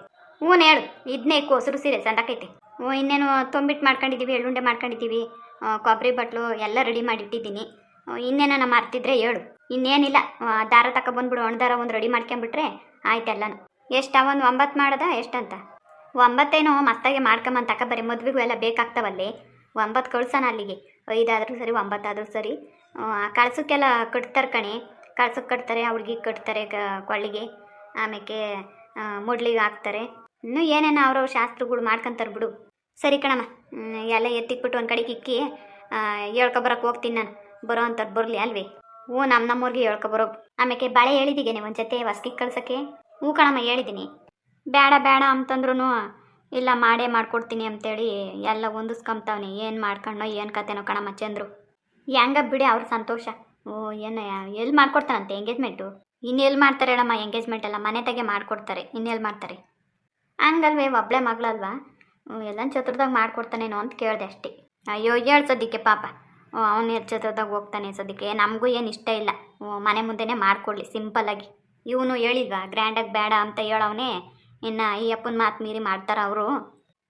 ಹ್ಞೂ ಹೇಳು, ಇದನ್ನೇ ಕೊಸರು ಸೀರೆ ಸಂದಕೈತೆ. ಇನ್ನೇನು ತೊಂಬಿಟ್ಟು ಮಾಡ್ಕೊಂಡಿದ್ದೀವಿ, ಎಳ್ಳುಂಡೆ ಮಾಡ್ಕೊಂಡಿದ್ದೀವಿ, ಕೊಬ್ಬರಿ ಬಟ್ಲು ಎಲ್ಲ ರೆಡಿ ಮಾಡಿಟ್ಟಿದ್ದೀನಿ. ಇನ್ನೇನ ಮರ್ತಿದ್ರೆ ಹೇಳು. ಇನ್ನೇನಿಲ್ಲ, ದಾರ ತಗೊಬಂದ್ಬಿಡು, ಒಣದಾರ ಒಂದು ರೆಡಿ ಮಾಡ್ಕೊಂಬಿಟ್ರೆ ಆಯ್ತೆಲ್ಲನು. ಎಷ್ಟು ಒಂದು 9 ಮಾಡೋದ ಎಷ್ಟಂತ? 9 ಮಸ್ತಾಗೆ ಮಾಡ್ಕೊಂಬಂದು ತಗೊಬರಿ, ಮದುವೆಗೂ ಎಲ್ಲ ಬೇಕಾಗ್ತಾವಲ್ಲಿ. 9 ಕಳ್ಸೋಣ ಅಲ್ಲಿಗೆ. 5 ಆದರೂ ಸರಿ, 9 ಆದರೂ ಸರಿ. ಕಳ್ಸೋಕ್ಕೆಲ್ಲ ಕಟ್ತಾರೆ ಕಣೆ, ಕಳ್ಸೋಕ್ಕೆ ಕಟ್ತಾರೆ, ಹುಡುಗಿಗೆ ಕಟ್ತಾರೆ ಕೊಳ್ಳಿಗೆ, ಆಮೇಲೆ ಮುಡ್ಲಿಗೆ ಹಾಕ್ತಾರೆ. ಇನ್ನೂ ಏನೇನು ಅವ್ರವ್ರ ಶಾಸ್ತ್ರಗಳು ಮಾಡ್ಕೊಂತಾರೆ ಬಿಡು. ಸರಿ ಕಣಮ್ಮ, ಎಲ್ಲ ಎತ್ತಿಕ್ಬಿಟ್ಟು ಒಂದು ಕಡೆಗೆ ಇಕ್ಕಿ ಹೇಳ್ಕೊಬರಕ್ಕೆ ಹೋಗ್ತೀನಿ ನಾನು. ಬರೋ ಅಂಥದ್ದು ಬರಲಿ ಅಲ್ವೇ? ಹ್ಞೂ, ನಮ್ಮೂರಿಗೆ ಹೇಳ್ಕೊಬರೋಗು. ಆಮೇಲೆ ಬಳೆ ಹೇಳಿದ್ದೀನಿ ಒಂದು ಜೊತೆ ಹೊಸ್ಕಿಗೆ ಕಳ್ಸೋಕ್ಕೆ. ಹ್ಞೂ ಕಣಮ್ಮ ಹೇಳಿದ್ದೀನಿ. ಬೇಡ ಬೇಡ ಅಂತಂದ್ರೂ ಇಲ್ಲ ಮಾಡೇ ಮಾಡ್ಕೊಡ್ತೀನಿ ಅಂತೇಳಿ ಎಲ್ಲ ಹೊಂದಿಸ್ಕೊಂತಾವನಿ. ಏನು ಮಾಡ್ಕೊಂಡೋ ಏನು ಕತೆನೋ ಕಣಮ್ಮ ಚಂದ್ರು. ಹೆಂಗ ಬಿಡಿ ಅವ್ರ ಸಂತೋಷ. ಏನು ಎಲ್ಲಿ ಮಾಡ್ಕೊಡ್ತಾರಂತೆ ಎಂಗೇಜ್ಮೆಂಟು? ಇನ್ನೆಲ್ಲಿ ಮಾಡ್ತಾರೆ ಹೇಳಮ್ಮ ಎಂಗೇಜ್ಮೆಂಟ್ ಎಲ್ಲ? ಮನೆ ತೆಗೆ ಮಾಡ್ಕೊಡ್ತಾರೆ, ಇನ್ನೆಲ್ಲಿ ಮಾಡ್ತಾರೆ? ಹಂಗಲ್ವೇ, ಒಬ್ಬಳೆ ಮಗಳಲ್ವಾ, ಎಲ್ಲ ಚತುರ್ದಾಗ ಮಾಡ್ಕೊಡ್ತಾನೇನೋ ಅಂತ ಕೇಳಿದೆ ಅಷ್ಟೇ. ಅಯ್ಯೋ ಹೇಳು ಸದ್ಯಕ್ಕೆ ಪಾಪ, ಅವನು ಚತುರ್ದಾಗ ಹೋಗ್ತಾನೆ ಸದ್ಯಕ್ಕೆ. ನಮಗೂ ಏನು ಇಷ್ಟ ಇಲ್ಲ, ಮನೆ ಮುಂದೆನೇ ಮಾಡಿಕೊಡ್ಲಿ ಸಿಂಪಲ್ಲಾಗಿ. ಇವನು ಹೇಳಿಲ್ವಾ ಗ್ರ್ಯಾಂಡಾಗಿ ಬೇಡ ಅಂತ ಹೇಳವನೇ. ಇನ್ನು ಈ ಅಪ್ಪನ ಮಾತು ಮೀರಿ ಮಾಡ್ತಾರೆ ಅವರು.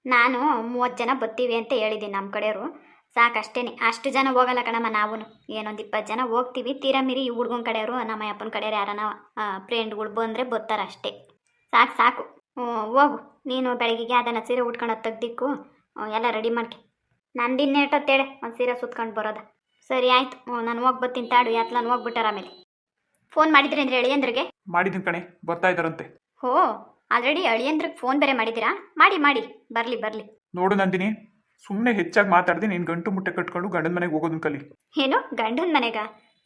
ನಾನು 30 ಜನ ಬರ್ತೀವಿ ಅಂತ ಹೇಳಿದ್ದೀನಿ ನಮ್ಮ ಕಡೆಯವರು. ಸಾಕಷ್ಟೇ, ಅಷ್ಟು ಜನ ಹೋಗಲ್ಲ ಕಣಮ್ಮ. ನಾವು ಏನೊಂದು 20 ಜನ ಹೋಗ್ತೀವಿ. ತೀರಾ ಮೀರಿ ಈ ಹುಡ್ಗನ ಕಡೆಯವರು ನಮ್ಮ ಅಪ್ಪನ ಕಡೆಯವ್ರು ಯಾರನ ಫ್ರೆಂಡ್ಗಳು ಬಂದರೆ ಬರ್ತಾರೆ ಅಷ್ಟೇ. ಸಾಕು ಸಾಕು. ಹೋಗು ನೀನು, ಬೆಳಗ್ಗೆಗೆ ಅದನ್ನು ಸೀರೆ ಉಟ್ಕೊಂಡು ತೆಗ್ದಿಕ್ಕು, ಎಲ್ಲ ರೆಡಿ ಮಾಡ್ಕೆ. ನಂದಿನ್ನೇಟತ್ತೇಳೆ ಒಂದು ಸೀರೆ ಸುತ್ಕೊಂಡು ಬರೋದ. ಸರಿ ಆಯಿತು, ನಾನು ಹೋಗಿ ಬರ್ತೀನಿ ತಾಡು. ಯಾತ್ಲಾನು ಹೋಗ್ಬಿಟ್ಟಾರ ಆಮೇಲೆ. ಫೋನ್ ಮಾಡಿದ್ರಿ ಅಂದ್ರೆ ಅಳಿಯಂದ್ರಿಗೆ? ಮಾಡಿದ್ದೀನಿ ಕಣೆ, ಬರ್ತಾ ಇದ್ದಾರಂತೆ. ಹೋ, ಆಲ್ರೆಡಿ ಅಳಿಯಂದ್ರಿಗೆ ಫೋನ್ ಬೇರೆ ಮಾಡಿದ್ದೀರಾ? ಮಾಡಿ ಮಾಡಿ, ಬರಲಿ ಬರಲಿ. ನೋಡು ನಂದಿನಿ, ಸುಮ್ಮನೆ ಹೆಚ್ಚಾಗಿ ಮಾತಾಡ್ದೆ ನೀನು ಗಂಟು ಮುಟ್ಟೆ ಕಟ್ಕೊಂಡು ಗಂಡನ ಮನೆಗೆ ಹೋಗೋದನ್ನ ಕಲಿ. ಏನು ಗಂಡನ ಮನೆಗ?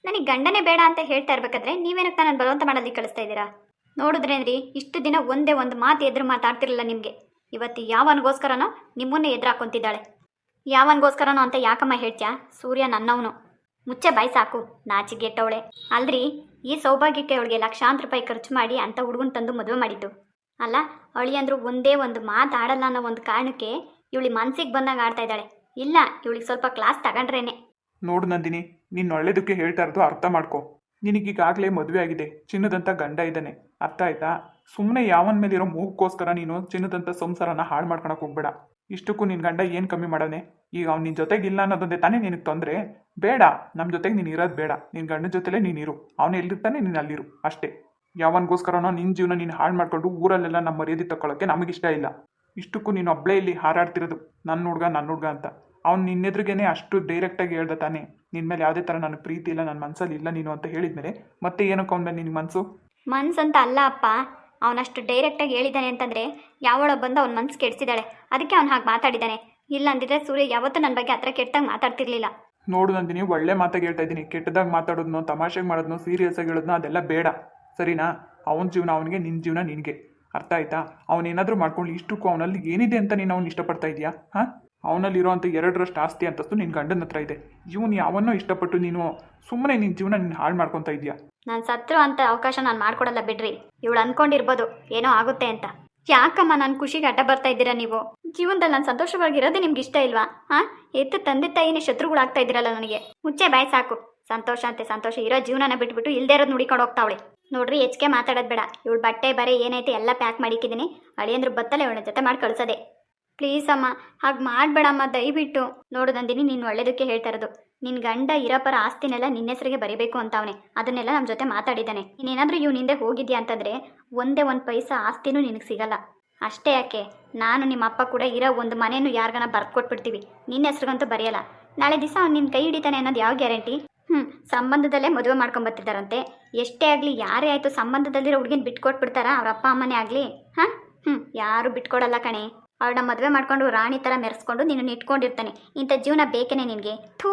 ನನಗೆ ಗಂಡನೇ ಬೇಡ ಅಂತ ಹೇಳ್ತಾ ಇರ್ಬೇಕಾದ್ರೆ ನೀವೇನಕ್ಕೆ ನಾನು ಬಲವಂತ ಮಾಡೋದಕ್ಕೆ ಕಳಿಸ್ತಾ ಇದ್ದೀರಾ? ನೋಡಿದ್ರೇನ್ರಿ, ಇಷ್ಟು ದಿನ ಒಂದೇ ಒಂದು ಮಾತು ಎದುರು ಮಾತಾಡ್ತಿರಲಿಲ್ಲ ನಿಮಗೆ. ಇವತ್ತು ಯಾವನಿಗೋಸ್ಕರನೋ ನಿಮ್ಮನ್ನೇ ಎದುರು ಹಾಕೊಂತಿದ್ದಾಳೆ. ಯಾವನಿಗೋಸ್ಕರನೋ ಅಂತ ಯಾಕಮ್ಮ ಹೇಳ್ತ್ಯಾ? ಸೂರ್ಯ ನನ್ನವನು. ಮುಚ್ಚೆ ಬಾಯಿ ಸಾಕು, ನಾಚಿಗೆಟ್ಟವಳೆ. ಅಲ್ರಿ, ಈ ಸೌಭಾಗ್ಯಕ್ಕೆ ಅವಳಿಗೆ ಲಕ್ಷಾಂತರ ರೂಪಾಯಿ ಖರ್ಚು ಮಾಡಿ ಅಂತ ಹುಡುಗನ ತಂದು ಮದುವೆ ಮಾಡಿದ್ದು ಅಲ್ಲ. ಅಳಿಯಂದ್ರು ಒಂದೇ ಒಂದು ಮಾತಾಡಲ್ಲ ಅನ್ನೋ ಒಂದು ಕಾರಣಕ್ಕೆ ಇವಳಿ ಮನ್ಸಿಗೆ ಬಂದಾಗ ಆಡ್ತಾ ಇದ್ದಾಳೆ. ಇಲ್ಲ, ಇವಳಿಗೆ ಸ್ವಲ್ಪ ಕ್ಲಾಸ್ ತಗೊಂಡ್ರೇನೆ. ನೋಡು ನಂದಿನಿ, ನೀನು ಒಳ್ಳೇದಕ್ಕೆ ಹೇಳ್ತಾ ಇರೋದು ಅರ್ಥ ಮಾಡ್ಕೊ. ನಿನಗೀಗಾಗಲೇ ಮದುವೆ ಆಗಿದೆ, ಚಿನ್ನದಂಥ ಗಂಡ ಇದ್ದಾನೆ, ಅರ್ಥ ಆಯ್ತಾ? ಸುಮ್ಮನೆ ಯಾವನ ಮೇಲಿರೋ ಮೂಗಕ್ಕೋಸ್ಕರ ನೀನು ಚಿನ್ನದಂಥ ಸಂಸಾರನ ಹಾಳು ಮಾಡ್ಕೊಳಕ್ಕೆ ಹೋಗ್ಬೇಡ. ಇಷ್ಟಕ್ಕೂ ನಿನ್ನ ಗಂಡ ಏನು ಕಮ್ಮಿ ಮಾಡಾನೆ? ಈಗ ಅವ್ನು ನಿನ್ನ ಜೊತೆಗಿಲ್ಲ ಅನ್ನೋದೊಂದೇ ತಾನೇ ನಿನಗೆ ತೊಂದರೆ. ಬೇಡ, ನಮ್ಮ ಜೊತೆಗೆ ನೀನು ಇರೋದು ಬೇಡ. ನಿನ್ನ ಗಂಡನ ಜೊತೆಲೇ ನೀನಿರು. ಅವನು ಎಲ್ಲಿರ್ತಾನೆ ನೀನು ಅಲ್ಲಿರು ಅಷ್ಟೇ. ಯಾವನಿಗೋಸ್ಕರನೋ ನಿನ್ನ ಜೀವನ ನೀನು ಹಾಳು ಮಾಡ್ಕೊಂಡು ಊರಲ್ಲೆಲ್ಲ ನಮ್ಮ ಮರ್ಯಾದೆ ತಗೊಳ್ಳೋಕ್ಕೆ ನಮಗಿಷ್ಟ ಇಲ್ಲ. ಇಷ್ಟಕ್ಕೂ ನೀನು ಒಬ್ಬಳೇ ಇಲ್ಲಿ ಹಾರಾಡ್ತಿರೋದು, ನನ್ನ ಹುಡ್ಗ ಅಂತ. ಅವ್ನು ನಿನ್ನೆದ್ರಿಗೇನೆ ಅಷ್ಟು ಡೈರೆಕ್ಟಾಗಿ ಹೇಳ್ದ ತಾನೆ, ನಿನ್ನ ಮೇಲೆ ಯಾವುದೇ ಥರ ನನಗೆ ಪ್ರೀತಿ ಇಲ್ಲ, ನನ್ನ ಮನಸ್ಸಲ್ಲಿ ಇಲ್ಲ ನೀನು ಅಂತ ಹೇಳಿದ್ಮೇಲೆ ಮತ್ತೆ ಏನಕ್ಕೆ ಅವನ ಮೇಲೆ ನಿನಗೆ ಮನಸ್ಸಂತ ಅಲ್ಲ ಅಪ್ಪ. ಅವನಷ್ಟು ಡೈರೆಕ್ಟಾಗಿ ಹೇಳಿದ್ದಾನೆ ಅಂತಂದರೆ ಯಾವಳ ಬಂದು ಅವ್ನ ಮನಸ್ಸು ಕೆಡಿಸಿದಾಳೆ, ಅದಕ್ಕೆ ಅವ್ನು ಹಾಗೆ ಮಾತಾಡಿದ್ದಾನೆ. ಇಲ್ಲ ಅಂದಿದ್ರೆ ಸೂರ್ಯ ಯಾವತ್ತೂ ನನ್ನ ಬಗ್ಗೆ ಆ ಥರ ಕೆಟ್ಟಾಗ ಮಾತಾಡ್ತಿರ್ಲಿಲ್ಲ. ನೋಡು ನಂದಿನಿ, ಒಳ್ಳೆ ಮಾತಾಗಿ ಹೇಳ್ತಾ ಇದ್ದೀನಿ. ಕೆಟ್ಟದಾಗ ಮಾತಾಡೋದನ್ನೋ, ತಮಾಷೆಗೆ ಮಾಡೋದನ್ನೋ, ಸೀರಿಯಸ್ ಆಗಿ ಹೇಳೋದನ್ನೋ ಅದೆಲ್ಲ ಬೇಡ, ಸರಿನಾ? ಅವನ ಜೀವನ ಅವನಿಗೆ, ನಿನ್ನ ಜೀವನ ನಿನಗೆ, ಅರ್ಥ ಆಯ್ತಾ? ಅವನೇನಾದರೂ ಮಾಡ್ಕೊಂಡು ಇಷ್ಟಕ್ಕೂ ಅವನಲ್ಲಿ ಏನಿದೆ ಅಂತ ನೀನು ಅವ್ನು ಇಷ್ಟಪಡ್ತಾ ಇದೆಯಾ? ಹಾಂ, ಅವನಲ್ಲಿರೋಂಥ 2ರಷ್ಟು ಆಸ್ತಿ ಅಂತಸ್ತು ನಿನ್ನ ಗಂಡನ ಹತ್ರ ಇದೆ. ಇವನು ಯಾವನ್ನೋ ಇಷ್ಟಪಟ್ಟು ನೀನು ಸುಮ್ಮನೆ ನಿನ್ನ ಜೀವನ ನೀನು ಹಾಳು ಮಾಡ್ಕೊತಾ ಇದೆಯಾ? ನಾನು ಸತ್ರು ಅಂತ ಅವಕಾಶ ನಾನು ಮಾಡ್ಕೊಡಲ್ಲ ಬಿಡ್ರಿ. ಇವಳು ಅಂದ್ಕೊಂಡಿರ್ಬೋದು ಏನೋ ಆಗುತ್ತೆ ಅಂತ. ಯಾಕಮ್ಮ ನನ್ನ ಖುಷಿಗೆ ಅಡ್ಡ ಬರ್ತಾ ಇದ್ದೀರಾ ನೀವು? ಜೀವನದಲ್ಲಿ ನಾನು ಸಂತೋಷವಾಗಿರೋದೇ ನಿಮ್ಗೆ ಇಷ್ಟ ಇಲ್ವಾ? ಹಾಂ, ಎತ್ತು ತಂದೆ ತಾಯಿನೇ ಶತ್ರುಗಳಾಗ್ತಾ ಇದ್ದೀರಲ್ಲ ನನಗೆ. ಮುಚ್ಚೆ ಬಾಯಿ ಸಾಕು. ಸಂತೋಷ ಅಂತೆ ಸಂತೋಷ, ಇರೋ ಜೀವನನ ಬಿಟ್ಬಿಟ್ಟು ಇಲ್ದೇ ಇರೋದು ನುಡಿಕೊಂಡು ಹೋಗ್ತಾವಳೆ. ನೋಡ್ರಿ, ಹೆಚ್ಚಿಗೆ ಮಾತಾಡೋದು ಬೇಡ. ಇವಳು ಬಟ್ಟೆ ಬರೆ ಏನೈತೆ ಎಲ್ಲ ಪ್ಯಾಕ್ ಮಾಡಿಕ್ಕಿದ್ದೀನಿ. ಅಳಿಯಂದ್ರು ಬತ್ತಲೆ ಇವಳ ಜೊತೆ ಮಾಡಿ ಕಳ್ಸೋದೆ. ಪ್ಲೀಸ್ ಅಮ್ಮ, ಹಾಗೆ ಮಾಡಬೇಡಮ್ಮ ದಯವಿಟ್ಟು. ನೋಡು ನಂದಿನಿ, ನೀನು ಒಳ್ಳೇದಕ್ಕೆ ಹೇಳ್ತಾ ಇರೋದು. ನಿನ್ನ ಗಂಡ ಇರೋಪರ ಆಸ್ತಿನೆಲ್ಲ ನಿನ್ನ ಹೆಸರಿಗೆ ಬರೀಬೇಕು ಅಂತ ಅವನೇ ಅದನ್ನೆಲ್ಲ ನಮ್ಮ ಜೊತೆ ಮಾತಾಡಿದ್ದಾನೆ. ನೀನೇನಾದರೂ ಇವ್ನ ಹಿಂದೆ ಹೋಗಿದ್ಯಾ ಅಂತಂದರೆ ಒಂದೇ ಒಂದು ಪೈಸಾ ಆಸ್ತಿನೂ ನಿನಗೆ ಸಿಗಲ್ಲ. ಅಷ್ಟೇ ಯಾಕೆ, ನಾನು ನಿಮ್ಮ ಅಪ್ಪ ಕೂಡ ಇರೋ ಒಂದು ಮನೇನು ಯಾರಿಗಾನ ಬರ್ಕೊಟ್ಬಿಡ್ತೀವಿ, ನಿನ್ನ ಹೆಸ್ರಿಗಂತೂ ಬರೆಯಲ್ಲ. ನಾಳೆ ದಿವಸ ಅವ್ನು ನಿನ್ನ ಕೈ ಹಿಡಿತಾನೆ ಅನ್ನೋದು ಯಾವ ಗ್ಯಾರಂಟಿ? ಸಂಬಂಧದಲ್ಲೇ ಮದುವೆ ಮಾಡ್ಕೊಂಬರ್ತಿದ್ದಾರಂತೆ. ಎಷ್ಟೇ ಆಗಲಿ, ಯಾರೇ ಆಯಿತು, ಸಂಬಂಧದಲ್ಲಿರೋ ಹುಡುಗಿನ ಬಿಟ್ಕೊಟ್ಬಿಡ್ತಾರಾ ಅವ್ರ ಅಪ್ಪ ಅಮ್ಮನೇ ಆಗಲಿ? ಹಾಂ, ಯಾರು ಬಿಟ್ಕೊಡಲ್ಲ ಕಣೆ. ಅವಳನ್ನ ಮದುವೆ ಮಾಡ್ಕೊಂಡು ರಾಣಿ ಥರ ಮೆರೆಸ್ಕೊಂಡು ನಿನ್ನನ್ನು ಇಟ್ಕೊಂಡಿರ್ತಾನೆ. ಇಂಥ ಜೀವನ ಬೇಕೇನೆ ನಿನಗೆ? ಥೂ,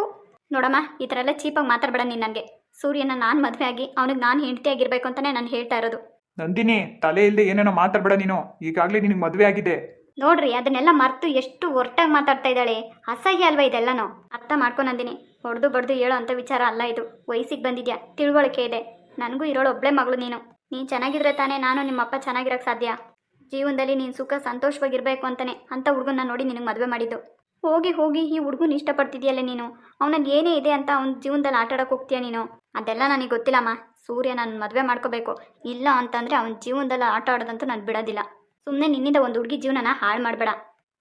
ನೋಡಮ್ಮ ಈ ಥರ ಎಲ್ಲ ಚೀಪಾಗಿ ಮಾತಾಡಬೇಡ ನೀನು ನನಗೆ. ಸೂರ್ಯನ ನಾನು ಮದುವೆ ಆಗಿ ಅವನಿಗೆ ನಾನು ಹೆಂಡತಿ ಆಗಿರ್ಬೇಕು ಅಂತಲೇ ನಾನು ಹೇಳ್ತಾ ಇರೋದು. ನಂದಿನಿ, ತಲೆ ಇಲ್ಲದೆ ಏನೇನೋ ಮಾತಾಡ್ಬೇಡ ನೀನು. ಈಗಾಗಲೇ ನಿನಗೆ ಮದುವೆ ಆಗಿದೆ. ನೋಡ್ರಿ ಅದನ್ನೆಲ್ಲ ಮರ್ತು ಎಷ್ಟು ಒರ್ಟಾಗಿ ಮಾತಾಡ್ತಾ ಇದ್ದಾಳೆ. ಅಸಹ್ಯ ಅಲ್ವಾ ಇದೆಲ್ಲನೋ. ಅರ್ಥ ಮಾಡ್ಕೊ ನಂದಿನಿ. ಹೊಡೆದು ಬಡ್ದು ಹೇಳೋ ಅಂಥ ವಿಚಾರ ಅಲ್ಲ ಇದು. ವಯಸ್ಸಿಗೆ ಬಂದಿದ್ಯಾ, ತಿಳುವಳಿಕೆ ಇದೆ. ನನಗೂ ಇರೋಳು ಒಬ್ಬಳೇ ಮಗಳು ನೀನು. ನೀನು ಚೆನ್ನಾಗಿದ್ರೆ ತಾನೇ ನಾನು ನಿಮ್ಮಪ್ಪ ಚೆನ್ನಾಗಿರೋಕ್ಕೆ ಸಾಧ್ಯ. ಜೀವನದಲ್ಲಿ ನೀನು ಸುಖ ಸಂತೋಷವಾಗಿರಬೇಕು ಅಂತಾನೆ ಅಂಥ ಹುಡುಗನ್ನ ನೋಡಿ ನಿನಗೆ ಮದುವೆ ಮಾಡಿದ್ದು. ಹೋಗಿ ಹೋಗಿ ಈ ಹುಡುಗನ ಇಷ್ಟಪಡ್ತಿದ್ಯಲ್ಲ ನೀನು. ಅವನಲ್ಲಿ ಏನೇ ಇದೆ ಅಂತ ಅವ್ನ ಜೀವನದಲ್ಲಿ ಆಟ ಆಡೋಕೆ ಹೋಗ್ತೀಯ ನೀನು. ಅದೆಲ್ಲ ನನಗೆ ಗೊತ್ತಿಲ್ಲಮ್ಮ. ಸೂರ್ಯ ನಾನು ಮದುವೆ ಮಾಡ್ಕೋಬೇಕು. ಇಲ್ಲ ಅಂತಂದರೆ ಅವನ ಜೀವನದಲ್ಲಿ ಆಟ ಆಡೋದಂತೂ ನಾನು ಬಿಡೋದಿಲ್ಲ. ಸುಮ್ಮನೆ ನಿನ್ನಿಂದ ಒಂದು ಹುಡುಗಿ ಜೀವನನ ಹಾಳು ಮಾಡಬೇಡ.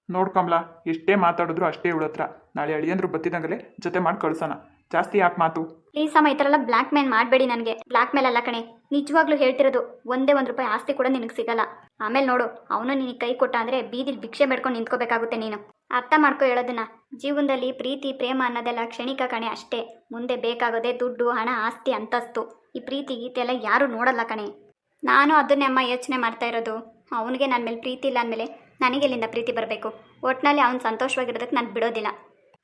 ನೋಡ್ ಕಮಲ, ಎಷ್ಟೇ ಮಾತಾಡಿದ್ರು ಅಷ್ಟೇ ಇವಳ ಹತ್ರ. ನಾಳೆ ಅಳಿಯಂದ್ರು ಬತ್ತಿದಂಗಲೇ ಜೊತೆ ಮಾಡಿ ಕಳ್ಸೋಣ. ಜಾಸ್ತಿ ಯಾಕೆ ಮಾತು? ಪ್ಲೀಸ್ ಅಮ್ಮ, ಈ ಥರ ಎಲ್ಲ ಬ್ಲ್ಯಾಕ್ ಮೇಲ್ ಮಾಡಬೇಡಿ ನನಗೆ. ಬ್ಲ್ಯಾಕ್ ಮೇಲ್ ಅಲ್ಲ ಕಣೆ, ನಿಜವಾಗ್ಲೂ ಹೇಳ್ತಿರೋದು. ಒಂದೇ ₹1 ಆಸ್ತಿ ಕೂಡ ನಿನಗೆ ಸಿಗಲ್ಲ. ಆಮೇಲೆ ನೋಡು, ಅವನು ನಿನಗೆ ಕೈ ಕೊಟ್ಟ ಅಂದರೆ ಬೀದಿಲಿ ಭಿಕ್ಷೆ ಬೇಡ್ಕೊಂಡು ನಿಂತ್ಕೋಬೇಕಾಗುತ್ತೆ ನೀನು. ಅರ್ಥ ಮಾಡ್ಕೊ ಹೇಳೋದನ್ನ. ಜೀವನದಲ್ಲಿ ಪ್ರೀತಿ ಪ್ರೇಮ ಅನ್ನೋದೆಲ್ಲ ಕ್ಷಣಿಕ ಕಣೆ ಅಷ್ಟೇ. ಮುಂದೆ ಬೇಕಾಗೋದೇ ದುಡ್ಡು, ಹಣ, ಆಸ್ತಿ, ಅಂತಸ್ತು. ಈ ಪ್ರೀತಿ ಗೀತೆ ಎಲ್ಲ ಯಾರೂ ನೋಡಲ್ಲ ಕಣೆ. ನಾನು ಅದನ್ನೇ ಅಮ್ಮ ಯೋಚನೆ ಮಾಡ್ತಾ ಇರೋದು. ಅವನಿಗೆ ನನ್ನ ಮೇಲೆ ಪ್ರೀತಿ ಇಲ್ಲ ಅಂದಮೇಲೆ ನನಗೆಲ್ಲಿಂದ ಪ್ರೀತಿ ಬರಬೇಕು? ಒಟ್ಟಿನಲ್ಲಿ ಅವ್ನು ಸಂತೋಷವಾಗಿರೋದಕ್ಕೆ ನಾನು ಬಿಡೋದಿಲ್ಲ.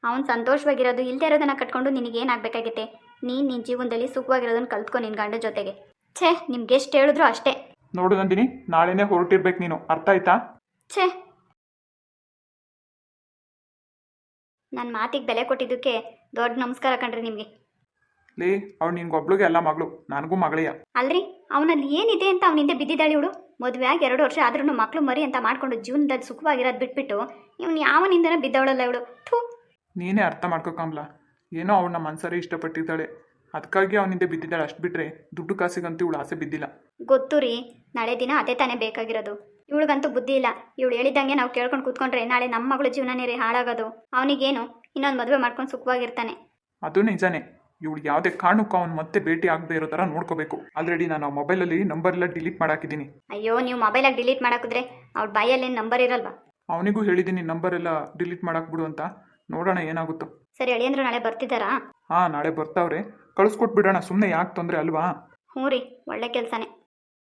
ಅವ್ನು ಸಂತೋಷವಾಗಿರೋದು ಇಲ್ಲದೆ ಇರೋದನ್ನು ಕಟ್ಕೊಂಡು ನಿನಗೇನಾಗಬೇಕಾಗೈತೆ? ನಿನ್ನ ಜೀವನದಲ್ಲಿ ಸುಖವಾಗಿರೋದನ್ನು ಕಲ್ತ್ಕೊ ನಿನ್ನ ಗಂಡ ಜೊತೆಗೆ. ಛೇ, ನಿಮ್ಗೆ ಎಷ್ಟು ಹೇಳಿದ್ರು ಅಷ್ಟೇ. ನೋಡು ನಂದಿನಿ, ನಾಳೆನೇ ಹೊರಟಿರ್ಬೇಕು ನೀನು. ಅರ್ಥ ಆಯ್ತಾ? ಛೇ, ನನ್ನ ಮಾತಿಗೆ ಬೆಲೆ ಕೊಟ್ಟಿದ್ದಕ್ಕೆ ದೊಡ್ಡ ನಮಸ್ಕಾರ ಕಣ್ರಿ ನಿಮಗೆ. ಲೇ, ಅವಳು ನಿನ್ಗೊಬ್ಳಿಗೆ ಎಲ್ಲ ಮಗಳು, ನನಗೂ ಮಗಳಯ್ಯ. ಅಲ್ರಿ, ಅವನಲ್ಲಿ ಏನಿದೆ ಅಂತ ಅವನ ಹಿಂದೆ ಬಿದ್ದಿದ್ದಾಳೆ ಇವಳು. ಮದುವೆ ಆಗಿ 2 ವರ್ಷ ಆದ್ರೂ ಮಕ್ಕಳು ಮರಿ ಅಂತ ಮಾಡ್ಕೊಂಡು ಜೀವನದಲ್ಲಿ ಸುಖವಾಗಿರೋದು ಬಿಟ್ಬಿಟ್ಟು ಇವನು ಯಾವನಿಂದನೇ ಬಿದ್ದವಳಲ್ಲ ಇವಳು. ಥೂ, ನೀನೇ ಅರ್ಥ ಮಾಡ್ಕೋ ಕಮಲ. ಏನೋ ಅವಳನ್ನ ಮನ್ಸರಿ ಇಷ್ಟಪಟ್ಟಿದ್ದಾಳೆ, ಅದಕ್ಕಾಗಿ ಅವನಿಂದ ಬಿದ್ದಿದ್ದಾಳೆ. ಅಷ್ಟು ಬಿಟ್ಟರೆ ದುಡ್ಡು ಕಾಸಿಗಂತೂ ಇವಳು ಆಸೆ ಬಿದ್ದಿಲ್ಲ. ಗೊತ್ತು ರೀ, ನಾಳೆ ದಿನ ಅದೇ ತಾನೇ ಬೇಕಾಗಿರೋದು. ಇವಳಿಗಂತೂ ಬುದ್ಧಿ ಇಲ್ಲ. ಇವಳು ಹೇಳಿದಂಗೆ ನಾವು ಕೇಳ್ಕೊಂಡು ಕೂತ್ಕೊಂಡ್ರೆ ನಾಳೆ ನಮ್ಮ ಮಗಳು ಜೀವನನೇ ರೀ ಹಾಳಾಗೋದು. ಅವನಿಗೇನು, ಇನ್ನೊಂದು ಮದುವೆ ಮಾಡ್ಕೊಂಡು ಸುಖವಾಗಿರ್ತಾನೆ. ಅದು ನಿಜಾನೇ. ಇವಳು ಯಾವುದೇ ಕಾರಣಕ್ಕೂ ಅವನು ಮತ್ತೆ ಭೇಟಿ ಆಗದೆ ಇರೋ ಥರ ನೋಡ್ಕೋಬೇಕು. ಆಲ್ರೆಡಿ ನಾನು ಆ ಮೊಬೈಲಲ್ಲಿ ನಂಬರ್ ಎಲ್ಲ ಡಿಲೀಟ್ ಮಾಡಾಕಿದ್ದೀನಿ. ಅಯ್ಯೋ, ನೀವು ಮೊಬೈಲಾಗಿ ಡಿಲೀಟ್ ಮಾಡಾಕಿದ್ರೆ ಅವಳ ಬಾಯಲ್ಲಿ ನಂಬರ್ ಇರಲ್ವಾ? ಅವನಿಗೂ ಹೇಳಿದ್ದೀನಿ ನಂಬರ್ ಎಲ್ಲ ಡಿಲೀಟ್ ಮಾಡಾಕ್ಬಿಡು ಅಂತ. ನೋಡೋಣ ಏನಾಗುತ್ತೋ. ಸರಿ, ಅಳಿಯಂದ್ರು ನಾಳೆ ಬರ್ತಿದ್ದಾರಾ? ಹಾಂ, ನಾಳೆ ಬರ್ತಾವ್ರೆ. ಕಳಿಸ್ಕೊಟ್ಬಿಡೋಣ. ಸುಮ್ಮನೆ ಯಾಕೆ ತೊಂದರೆ ಅಲ್ವಾ? ಹ್ಞೂ ರೀ, ಒಳ್ಳೆ ಕೆಲಸನೇ.